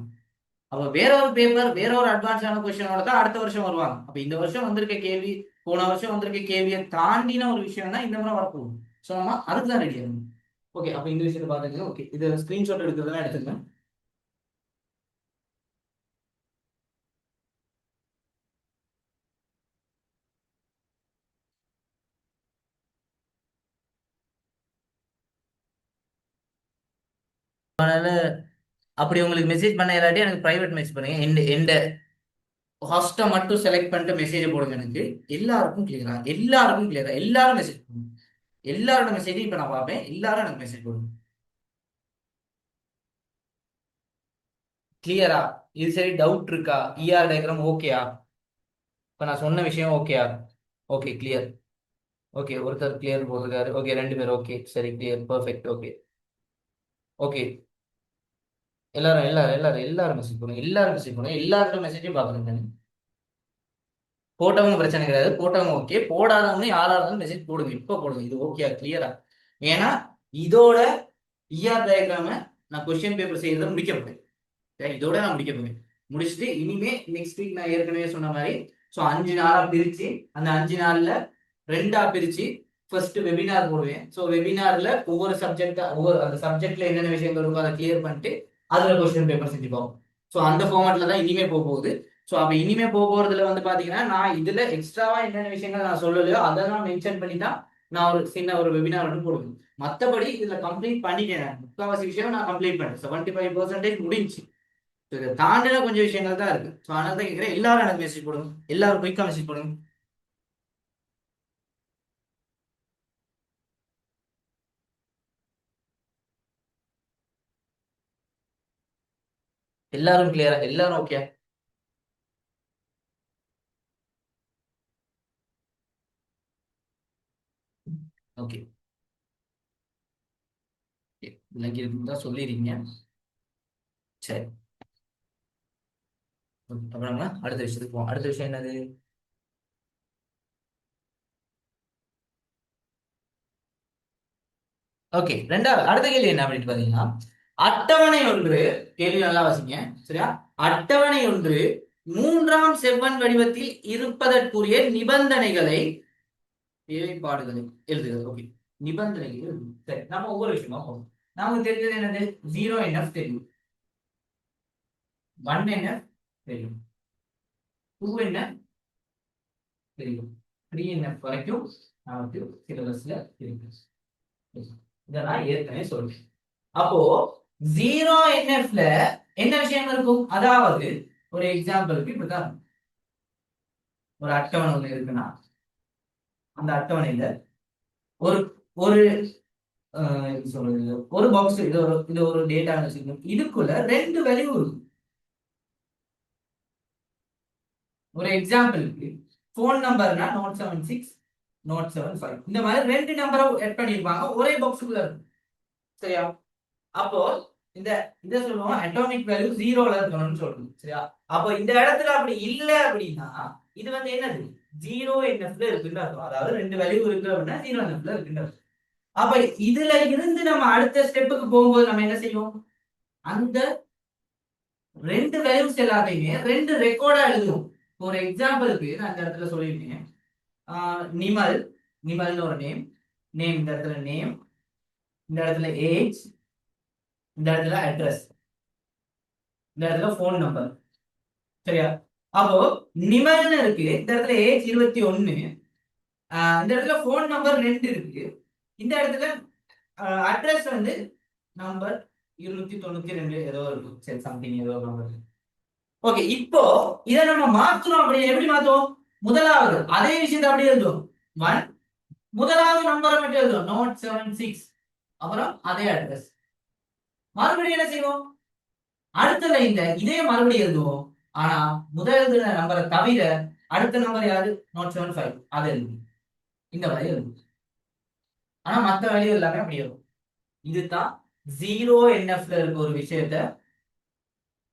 [SPEAKER 1] அப்ப வேற ஒரு பேப்பர், வேற ஒரு அட்வான்ஸான கொஸ்டினோட தான் அடுத்த வருஷம் வருவாங்க. அப்ப இந்த வருஷம் வந்திருக்க கேள்வி, போன வருஷம் வந்திருக்க கேள்வியை தாண்டின ஒரு விஷயம் தான் இந்த முறை வரப்போகுது. ஸோ நம்ம அதுக்கு தான் ரெடி ஆகணும். ஓகே, அப்ப இந்த விஷயத்தை பாத்துங்க. ஓகே, இது ஸ்கிரீன்ஷாட் எடுக்கிறதுலாம் எடுத்துங்க. அதனால அப்படி உங்களுக்கு மெசேஜ் பண்ண இல்லாட்டி எனக்கு பிரைவேட் மெசேஜ் பண்ணுங்க. எந்த ஹாஸ்ட்டை மட்டும் செலக்ட் பண்ணிட்டு மெசேஜ் போடுங்க. எனக்கு எல்லாருக்கும் கிளியரா எல்லாரும் மெசேஜ் பண்ணுங்க. எல்லாரோட மெசேஜையும் இப்ப நான் பார்ப்பேன். எல்லாரும் எனக்கு மெசேஜ் போடுங்க. கிளியரா, இது சரி, டவுட் இருக்கா, இஆர் டயக்ராம் ஓகேயா, இப்ப நான் சொன்ன விஷயம் ஓகேயா? Okay, clear. ஓகே, ஒருத்தர் கிளியர் போட்டிருக்காரு. ஓகே, 2 பேர் ஓகே, சரி, கிளியர், பெர்ஃபெக்ட். ஓகே, ஓகே, எல்லாரும் எல்லாரும் எல்லாரும் எல்லாரும் மெசேஜ் பண்ணுங்க. எல்லாரும் மெசேஜ் பண்ணுங்க. எல்லாரோட மெசேஜையும் பார்க்கணும். போட்டவங்க பிரச்சனை கிடையாது, போட்டவங்க ஓகே, போடாதவங்க யாரா இருந்தாலும் மெசேஜ் போடுங்க, இப்ப போடுங்க. இது ஓகே, கிளியரா? ஏன்னா இதோட இஆர் டயக்ராம நான் கொஸ்டின் பேப்பர் செய்யறத முடிக்க போறேன். சரி, இதோட நான் முடிக்க போறேன். முடிச்சுட்டு இனிமே நெக்ஸ்ட் வீக் நான் ஏற்கனவே சொன்ன மாதிரி, ஸோ 5 நாளா பிரிச்சு, அந்த 5 நாள்ல 2 பிரிச்சு ஃபர்ஸ்ட் வெபினார் போடுவேன். ஸோ வெபினார்ல ஒவ்வொரு சப்ஜெக்டா, ஒவ்வொரு அந்த சப்ஜெக்ட்ல என்னென்ன விஷயங்கள் இருக்கோ அதை கிளியர் பண்ணிட்டு அதுல கொஸ்டின் பேப்பர் செஞ்சு பார்ப்போம். ஸோ அந்த ஃபார்மேட்ல தான் இனிமே போக போகுது. ஸோ அப்ப இனிமே போக போறதுல வந்து பாத்தீங்கன்னா, நான் இதுல எக்ஸ்ட்ராவா என்னென்ன விஷயங்கள் நான் சொல்லலையோ அதெல்லாம் மென்ஷன் பண்ணி தான் நான் ஒரு சின்ன ஒரு வெபினார் வந்து போடுவேன். மற்றபடி இதுல கம்ப்ளீட் பண்ணிட்டேன். முக்கால்வாசி விஷயம் நான் கம்ப்ளீட் பண்ணேன். 75% முடிஞ்சு. இதை தாண்டின கொஞ்சம் விஷயங்கள் தான் இருக்கு. ஸோ அதனால தான் கேட்குறேன், எல்லாரும் எனக்கு மெசேஜ் போடுங்க. எல்லாரும் குயிக்கா மெசேஜ் போடுங்க. எல்லாரும் கிளியரா, எல்லாரும் ஓகே. ஓகே, விளங்கி இருக்குன்னு தான் சொல்லிடுறீங்க. சரி, அப்புறம் நம்ம அடுத்த விஷயத்துக்கு போவோம். அடுத்த விஷயம் என்னது? ஓகே, ரெண்டாவது அடுத்த கேள்வி என்ன அப்படின்னு பாத்தீங்கன்னா, அட்டவணை ஒன்று, கேள்வி நல்லா வாசிங்க சரியா. அட்டவணை ஒன்று 3ஆம் செவ்வன் வடிவத்தில் இருப்பதற்குரிய நிபந்தனைகளை, தேவைப்பாடுகளை எழுதுகிறது. ஓகே, நிபந்தனைகள் எழுதுங்க. சரி, நம்ம ஒவ்வொரு விஷயமா போவோம். நமக்கு தெரிஞ்சது என்னது, 0NF தெரியும், 1NF தெரியும், 2NF தெரியும், 3NF வரைக்கும் நமக்கு சிலபஸ்ல இருக்கு. இதெல்லாம் ஏற்கனவே சொல்றேன். அப்போ 0NFல என்ன விஷயம் இருக்கும், அதாவது ஒரு எக்ஸாம்பிளுக்கு இப்படிதான் ஒரு அட்டவணை ஒண்ணு இருக்குன்னா, அந்த அட்டவணையில ஒரு ஒரு எப்படி சொல்றது, ஒரு பாக்ஸ், இது ஒரு டேட்டா வச்சுக்கணும், இதுக்குள்ள ரெண்டு வேல்யூ இருக்கும். ஒரு எக்ஸாம்பிளுக்கு போன் நம்பர்னா Note 76 Note 75 இந்த மாதிரி ரெண்டு நம்பரை ஆட் பண்ணிருப்பாங்க ஒரே பாக்ஸுக்குள்ள இருக்கும். சரியா? அப்போ இந்த இத சொல்லுவோம் அட்டாமிக் வேல்யூ ஜீரோல இருக்கணும்னு சொல்றோம். சரியா? அப்போ இந்த இடத்துல அப்படி இல்ல அப்படின்னா இது வந்து என்னது, ஜீரோ என்எஃப்ல இருக்குன்னு அர்த்தம். அதாவது ரெண்டு வேல்யூ இருக்கு அப்படின்னா ஜீரோ என்எஃப்ல இருக்குன்னு அர்த்தம். அப்ப இதுல இருந்து நம்ம அடுத்த ஸ்டெப்புக்கு போகும்போது நம்ம என்ன செய்வோம், அந்த ரெண்டு வேல்யூஸ் எல்லாத்தையுமே ரெண்டு ரெக்கார்டா எழுதுவோம். ஒரு எக்ஸாம்பிளுக்கு நான் இந்த இடத்துல சொல்லியிருக்கேன், நிமல், நிமல்னு ஒரு நேம், நேம் இந்த இடத்துல நேம், இந்த இடத்துல ஏஜ், இந்த இடத்துல அட்ரஸ், இந்த இடத்துல போன் நம்பர். சரியா? அப்போ நிமல்னு இருக்கு, இந்த இடத்துல ஏஜ் 21, இந்த இடத்துல போன் நம்பர் 2 இருக்கு, இந்த இடத்துல அட்ரஸ் வந்து நம்பர் 292 ஏதோ இருக்கும். சரி, சம்திங் ஏதோ நம்பர். ஓகே, இப்போ இதை நம்ம மாத்தணும். அப்படி எப்படி மாத்துவோம்? முதலாவது அதே விஷயத்தை அப்படியே எழுதுவோம். 1 முதலாவது நம்பரை மட்டும் எழுதுவோம், Note 76. அப்புறம் அதே அட்ரஸ். மறுபடியும் என்ன செய்வோம், அடுத்த லைன்ல இதே மறுபடியும் எழுதுவோம். ஆனா முதல் எழுதுன நம்பரை தவிர அடுத்த நம்பர் யாரு, Note 75, அதை எழுதுவோம். இந்த வழி எழுதுவோம். ஆனா மற்ற வழி எல்லாமே அப்படி எழுதும். இதுதான் ஜீரோ என்எஃப்ல இருக்க ஒரு விஷயத்த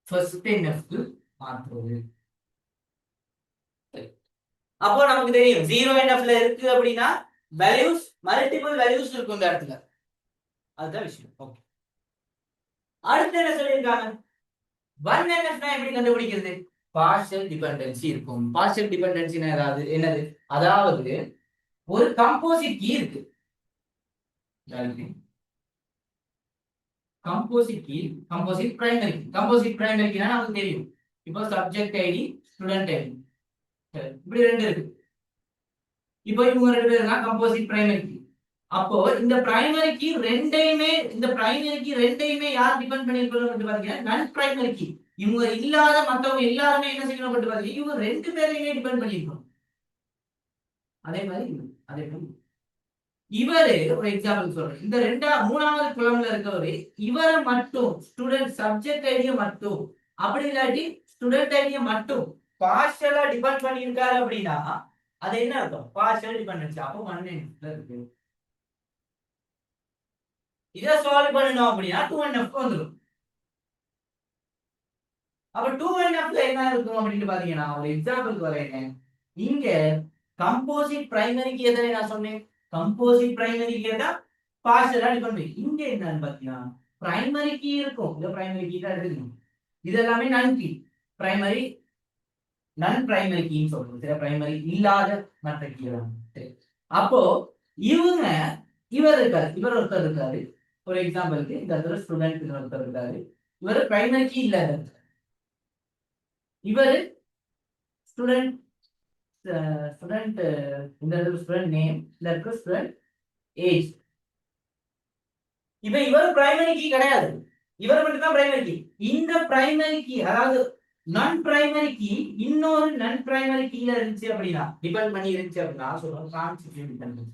[SPEAKER 1] ஃபர்ஸ்ட் என்எஃப்க்கு மாற்றுவது. அப்போ நமக்கு தெரியும் ஜீரோ என்எஃப்ல இருக்கு அப்படின்னா வேல்யூஸ், மல்டிபிள் வேல்யூஸ் இருக்கும் இந்த இடத்துல. அதுதான் விஷயம். ஓகே, அடுத்து என்ன சொல்லியிருக்காங்க, 1NF எப்படி கண்டுபிடிக்கிறது? பார்ஷியல் டிபெண்டன்சி இருக்கும். பார்ஷியல் டிபெண்டன்சி ஏதாவது என்னது, அதாவது ஒரு கம்போசிட் கீ இருக்கு. Composite key, composite primary key. Composite primary கீனா நமக்கு தெரியும். இப்போ சப்ஜெக்ட் ஐடி, ஸ்டூடெண்ட் ஐடி, இப்படி ரெண்டு இருக்கு. இப்போ இவங்க ரெண்டு பேரும் தான் கம்போசிட் பிரைமரி கீ. அப்போ இந்த பிரைமரி கீ ரெண்டையுமே, இந்த பிரைமரி கீ ரெண்டையுமே யார் டிபெண்ட் பண்ணிருக்கணும் பாத்தீங்கன்னா நன் பிரைமரி கீ. இவங்க இல்லாத மத்தவங்க எல்லாருமே என்ன செய்யணும் பாத்தீங்கன்னா இவங்க ரெண்டு பேரையுமே டிபெண்ட் பண்ணிருக்கணும். அதே மாதிரி அதே மாதிரி இவரு ஒரு எக்ஸாம்பிள் சொல்றேன், இந்த மூணாவது குளம்ல இருக்கவரு இவரை மட்டும் ஸ்டூடெண்ட் சப்ஜெக்ட் ஐடியை மட்டும், அப்படி இல்லாட்டி ஸ்டூடெண்ட் ஐடியை மட்டும் பார்ஷியலா டிபெண்ட் பண்ணியிருக்காரு அப்படின்னா அது என்ன அர்த்தம், பார்ஷியல் டிபெண்டன்சி. அப்போ 1NF இருக்கு. இதை சால்வ் பண்ணணும் அப்படின்னா 2NF வந்துடும். அப்ப 2NF என்ன இருக்கும் அப்படின்னு பாத்தீங்கன்னா ஒரு எக்ஸாம்பிள் வரேன். இங்க கம்போசிட் பிரைமரிக்கு எதை நான் சொன்னேன், கம்போசிட் பிரைமரிக்கு தான் பார்ஷியலா டிபெண்ட் பண்ணி. இங்க என்னன்னு பாத்தீங்கன்னா பிரைமரி கீ இருக்கும், இந்த பிரைமரி கீ தான் எடுத்துக்கணும். இது எல்லாமே நன் கீ, பிரைமரி நன் பிரைமரி கீன்னு சொல்றோம். சில பிரைமரி இல்லாத மற்ற கீ எல்லாம். அப்போ இவங்க இவர் இருக்காரு, இவர் ஒருத்தர் இருக்காரு. ஒரு எக்ஸாம்பிளுக்கு இந்த இடத்துல ஸ்டூடெண்ட் ஒருத்தர் இருக்காரு, இவர் பிரைமரி கீ இல்லாத, இவர் ஸ்டூடெண்ட், ஸ்டூடெண்ட் இந்த இடத்துல ஸ்டூடெண்ட் நேம், இந்த இடத்துல ஸ்டூடெண்ட் ஏஜ். இப்ப இவர் பிரைமரி கீ கிடையாது, இவர் மட்டும் தான் பிரைமரி கீ. இந்த பிரைமரி கீ அதாவது நான் பிரைமரி கீ இன்னொரு நான் பிரைமரி கீல இருந்துச்சு அப்படின்னா, டிபெண்ட் பண்ணி இருந்துச்சு அப்படின்னா சொல்றோம் டிரான்சிட்டிவ் டிபெண்டன்சி.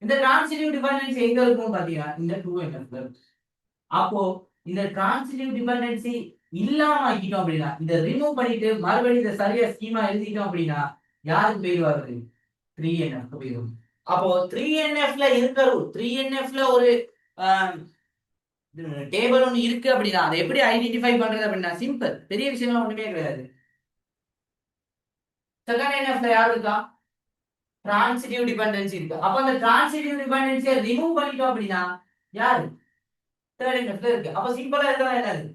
[SPEAKER 1] இந்த டிரான்சிட்டிவ் டிபெண்டன்சி எங்க இருக்கும் பாத்தீங்கன்னா இந்த 2NF. அப்போ இந்த டிரான்சிட்டிவ் டிபெண்டன்சி இல்லாம ஆக்கிட்டோம் அப்படின்னா, இதை ரிமூவ் பண்ணிட்டு மறுபடியும் இதை சரியா ஸ்கீமா எழுதிட்டோம் அப்படின்னா யாருக்கு போயிடுவாரு, 3NF போயிடும். அப்போ 3NFல இருக்க ரூல், 3NFல ஒரு டேபிள் ஒன்று இருக்கு அப்படின்னா அதை எப்படி ஐடென்டிஃபை பண்றது அப்படின்னா சிம்பிள், பெரிய விஷயம் ஒண்ணுமே கிடையாது. செகண்ட் NFல யாரு இருக்கா, டிரான்சிட்டிவ் டிபெண்டன்சி இருக்கு. அப்ப அந்த டிரான்சிட்டிவ் டிபெண்டன்சியை ரிமூவ் பண்ணிட்டோம் அப்படின்னா யாரு, தேர்ட் NFல இருக்கு. அப்ப சிம்பிளா இருக்கலாம் என்னது,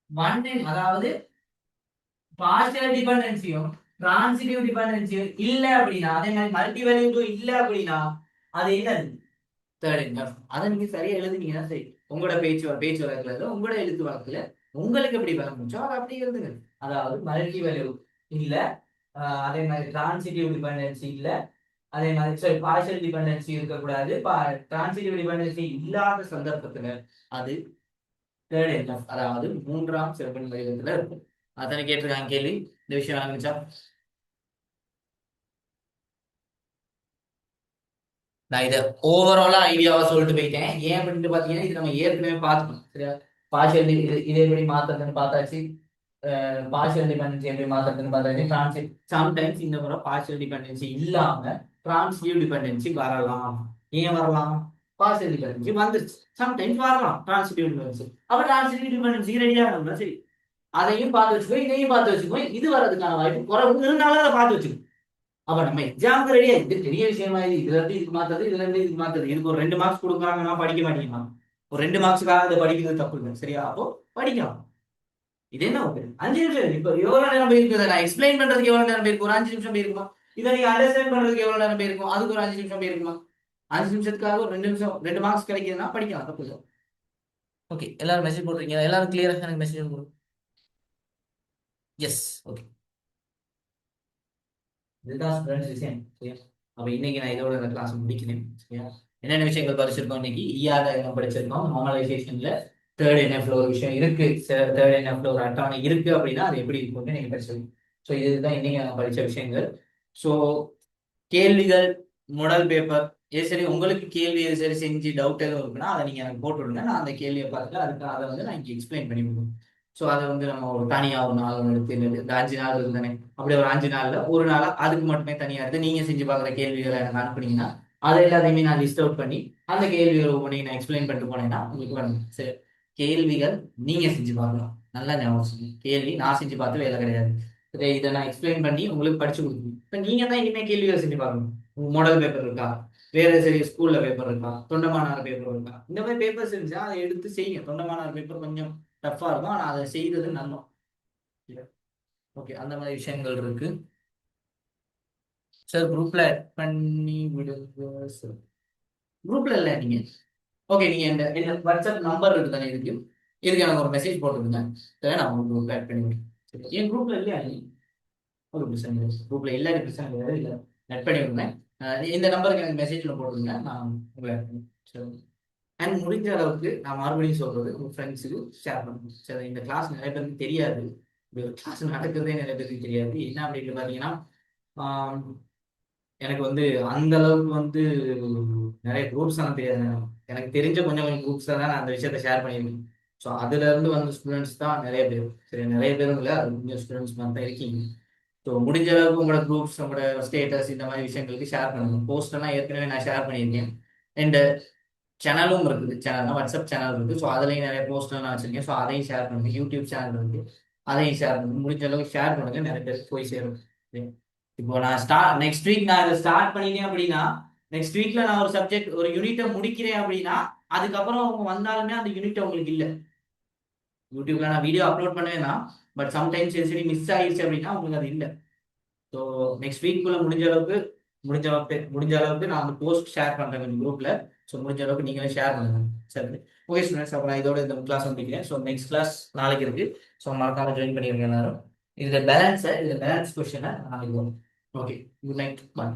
[SPEAKER 1] 1N, அதாவது பார்ஷியல் டிபெண்டன்சியும் டிரான்சிட்டிவ் டிபெண்டன்சியும் இல்ல அப்படின்னா, அதே மாதிரி மல்டி வேல்யூ இல்ல அப்படின்னா அது என்னது, தேர்ட் NF. அதை நீங்க சரியா எழுதுனீங்கன்னா சரி, உங்களோட பேச்சு வழக்குல உங்களோட எழுத்து வழக்குல உங்களுக்கு எப்படி விளங்குச்சோ அதை அப்படி எழுதுங்க. அதாவது மல்டி வேல்யூ இல்ல, அதே மாதிரி டிரான்சிட்டிவ் டிபெண்டன்சி இல்ல, அதே மாதிரி சரி பார்ஷியல் டிபெண்டன்சி இருக்கக்கூடாது, டிரான்சிட்டிவ் டிபெண்டன்சி இல்லாத சந்தர்ப்பத்துல அது தேர்ட் NF, அதாவது மூன்றாம் சிறப்பின் வடிவத்துல இருக்கும். அத்தனை கேட்டிருக்காங்க கேள்வி. இந்த விஷயம் ஆரம்பிச்சா நான் இதை ஓவராலா ஐடியாவா சொல்லிட்டு போயிட்டேன். ஏன் அப்படின்னு பாத்தீங்கன்னா இது நம்ம ஏற்கனவே பார்த்துக்கணும் சரியா. பார்ஷியல் இது எப்படி மாத்துறதுன்னு பார்த்தாச்சு. பார்ஷியல் டிபெண்டன்சி எப்படி மாத்துறதுன்னு பார்த்தாச்சு. டிரான்சிட் சம்டைம்ஸ் இந்த முறை பார்ஷியல் டிபெண்டன்சி இல்லாம டிரான்சிட்டிவ் டிபெண்டன்சி வரலாம். ஏன் வரலாம்? பார்ஷியல் டிபெண்டன்சி வந்துருச்சு, சம்டைம்ஸ் வரலாம் டிரான்சிட்டிவ் டிபெண்டன்சி. அப்ப டிரான்சிட்டிவ் டிபெண்டன்சி ரெடியா இருக்கணும் சரி. அதையும் பார்த்து வச்சுக்கோ, இதையும் பார்த்து வச்சுக்கோ. இது வர்றதுக்கான வாய்ப்பு குறைவு இருந்தாலும் அதை பார்த்து வச்சுக்கோ. அப்ப நம்ம எக்ஸாமுக்கு ரெடியா இது பெரிய விஷயமா இது. இதுல இருந்து இதுக்கு மாத்தது, இதுல இருந்து இதுக்கு மாத்தது. இதுக்கு ஒரு 2 மார்க்ஸ் கொடுக்குறாங்கன்னா படிக்க மாட்டேங்கிறான். ஒரு 2 மார்க்ஸுக்காக அதை படிக்கிறது தப்பு இல்லை சரியா. அப்போ படிக்கலாம். இது என்ன ஒரு 5 நிமிஷம். இப்ப எவ்வளவு நேரம் போயிருக்கு? நான் எக்ஸ்பிளைன் பண்றதுக்கு எவ்வளவு நேரம் போயிருக்கும்? ஒரு 5 நிமிஷம் போயிருக்குமா? இதை நீங்க அண்டர்ஸ்டாண்ட் பண்றதுக்கு எவ்வளவு நேரம் போயிருக்கும்? அதுக்கு ஒரு 5 நிமிஷம் போயிருக்குமா? 5 நிமிஷத்துக்காக ஒரு 2 நிமிஷம் 2 மார்க்ஸ் கிடைக்குதுன்னா படிக்கலாம், தப்பு இல்லை. ஓகே, எல்லாரும் மெசேஜ் போடுறீங்க. எல்லாரும் கிளியரா எனக்கு மெசேஜ் கொடுங்க. S, okay. இதுதான் ஸ்டூடெண்ட்ஸ் விஷயம் சரியா. அப்ப இன்னைக்கு நான் இதோட இந்த கிளாஸ் முடிக்கிறேன் சரியா. என்னென்ன விஷயங்கள் படிச்சிருக்கோம் இன்னைக்கு? இஆர் என்ன படிச்சிருக்கோம், நார்மலைசேஷன்ல தேர்ட் என்எஃப்ல ஒரு விஷயம் இருக்கு, தேர்ட் என்எஃப்ல ஒரு அட்டவணை இருக்கு அப்படின்னா அது எப்படி இருக்கும்னு நீங்க படிச்சிருக்கோம். ஸோ இதுதான் இன்னைக்கு நான் படிச்ச விஷயங்கள். ஸோ கேள்விகள், மாடல் பேப்பர் இது சரி. உங்களுக்கு கேள்வி எது சரி செஞ்சு டவுட் எதுவும் இருக்குன்னா அதை நீங்க எனக்கு போட்டு விடுங்க. நான் அந்த கேள்வியை பார்த்துட்டு அதுக்கு அதை வந்து நான் இங்கே எக்ஸ்பிளைன் பண்ணி விடுவேன். ஸோ அதை வந்து நம்ம ஒரு தனியாக ஒரு நாள் எடுத்து இந்த 5 நாள் இருக்குதானே, அப்படி ஒரு 5 நாள்ல ஒரு நாளா அதுக்கு மட்டுமே தனியா எடுத்து நீங்க செஞ்சு பார்க்குற கேள்விகளை எனக்கு அனுப்புனீங்கன்னா அதை எல்லாத்தையுமே நான் லிஸ்ட் அவுட் பண்ணி அந்த கேள்விகளை ஒவ்வொன்றையும் நான் எக்ஸ்பிளைன் பண்ணிட்டு போனேன்னா உங்களுக்கு வரணும் சரி. கேள்விகள் நீங்க செஞ்சு பார்க்கலாம், நல்லா ஞாபகம் வச்சுக்கோங்க. கேள்வி நான் செஞ்சு பார்த்து வேலை கிடையாது. இதை நான் எக்ஸ்பிளைன் பண்ணி உங்களுக்கு படிச்சு கொடுக்கணும். இப்போ நீங்க தான் இனிமே கேள்விகளை செஞ்சு பார்க்கணும். மாடல் பேப்பர் இருக்கா, வேற சரி ஸ்கூல்ல பேப்பர் இருக்கா, தொண்டமானார் பேப்பர் இருக்கா, இந்த மாதிரி பேப்பர்ஸ் இருந்துச்சா அதை எடுத்து செய்யுங்க. தொண்டமானார் பேப்பர் கொஞ்சம் டஃப்பா இருக்கும், ஆனா அதை செய்யறது நல்லோம். ஓகே, அந்த மாதிரி விஷயங்கள் இருக்கு சார். குரூப்ல பண்ணி விடுங்க சார். குரூப்ல இல்ல நீங்க. ஓகே, நீங்க இந்த வாட்ஸ்அப் நம்பர் இருக்கு தானே, இதுக்கு எனக்கு ஒரு மெசேஜ் போட்டுருங்க. நான் உங்களுக்கு குரூப்ல ஆட் பண்ணி விடுறேன். என் குரூப்ல இல்லையா நீ? ஒரு பிரச்சனை இல்லை, குரூப்ல இல்ல பிரச்சனை கிடையாது. இல்லை நெட் பண்ணி விடுறேன். இந்த நம்பருக்கு எனக்கு மெசேஜ்ல போட்டுருங்க, நான் உங்களை ஆட் பண்ணி சரி. அண்ட் முடிஞ்ச அளவுக்கு நான் மறுபடியும் சொல்றது உங்க ஃப்ரெண்ட்ஸுக்கு ஷேர் பண்ணுங்க சரி. இந்த கிளாஸ் நிறைய பேருக்கு தெரியாது, இந்த கிளாஸ் நடக்கிறதே நிறைய பேருக்கு தெரியாது. என்ன அப்படின்னு பாத்தீங்கன்னா எனக்கு வந்து அந்த அளவுக்கு வந்து நிறைய குரூப்ஸ் எல்லாம் தெரியாது. எனக்கு தெரிஞ்ச கொஞ்சம் கொஞ்சம் குரூப்ஸ் தான் நான் அந்த விஷயத்த ஷேர் பண்ணியிருக்கேன். ஸோ அதுல இருந்து வந்த ஸ்டூடெண்ட்ஸ் தான் நிறைய பேர் சரி. நிறைய பேரும் இல்லை, அது கொஞ்சம் ஸ்டூடெண்ட்ஸ் மாதிரி தான் இருக்கீங்க. ஸோ முடிஞ்ச அளவுக்கு உங்களோட குரூப்ஸ், உங்களோட ஸ்டேட்டஸ் இந்த மாதிரி விஷயங்களுக்கு ஷேர் பண்ணுங்க. போஸ்ட் எல்லாம் ஏற்கனவே நான் ஷேர் பண்ணியிருக்கேன். அண்ட் சேனலும் இருக்குது, சேனல் வாட்ஸ்அப் சேனல் இருக்கு. ஸோ அதுலேயும் நிறைய போஸ்ட் எல்லாம் வச்சிருக்கேன். ஸோ அதையும் ஷேர் பண்ணுங்க. யூடியூப் சேனல் இருக்கு, அதையும் ஷேர் பண்ணுங்க. முடிஞ்ச அளவுக்கு ஷேர் பண்ணுங்க, நிறைய பேருக்கு போய் சேரும். இப்போ நான் நெக்ஸ்ட் வீக் நான் இதை ஸ்டார்ட் பண்ணினேன் அப்படின்னா நெக்ஸ்ட் வீக்ல நான் ஒரு சப்ஜெக்ட் ஒரு யூனிட்டை முடிக்கிறேன் அப்படின்னா அதுக்கப்புறம் அவங்க வந்தாலுமே அந்த யூனிட் அவங்களுக்கு இல்லை. யூடியூப்ல நான் வீடியோ அப்லோட் பண்ணுவேன் தான், பட் சம்டைம்ஸ் சரி மிஸ் ஆயிடுச்சு அப்படின்னா உங்களுக்கு அது இல்லை. ஸோ நெக்ஸ்ட் வீக்குள்ள முடிஞ்ச அளவுக்கு நான் அந்த போஸ்ட் ஷேர் பண்றேன் கொஞ்சம் குரூப்ல. ஸோ முடிஞ்ச அளவுக்கு நீங்களே ஷேர் பண்ணுங்க சரி. ஓகே ஸ்டூடெண்ட்ஸ், அப்போ நான் இதோட இந்த கிளாஸ் வந்துக்கிறேன். ஸோ நெக்ஸ்ட் கிளாஸ் நாளைக்கு இருக்கு. ஸோ மறக்காம ஜாயின் பண்ணிருங்க எல்லாரும். இதுல பேலன்ஸ் கொஸ்டினை நாளைக்கு வரும். ஓகே, குட் நைட், பாய்.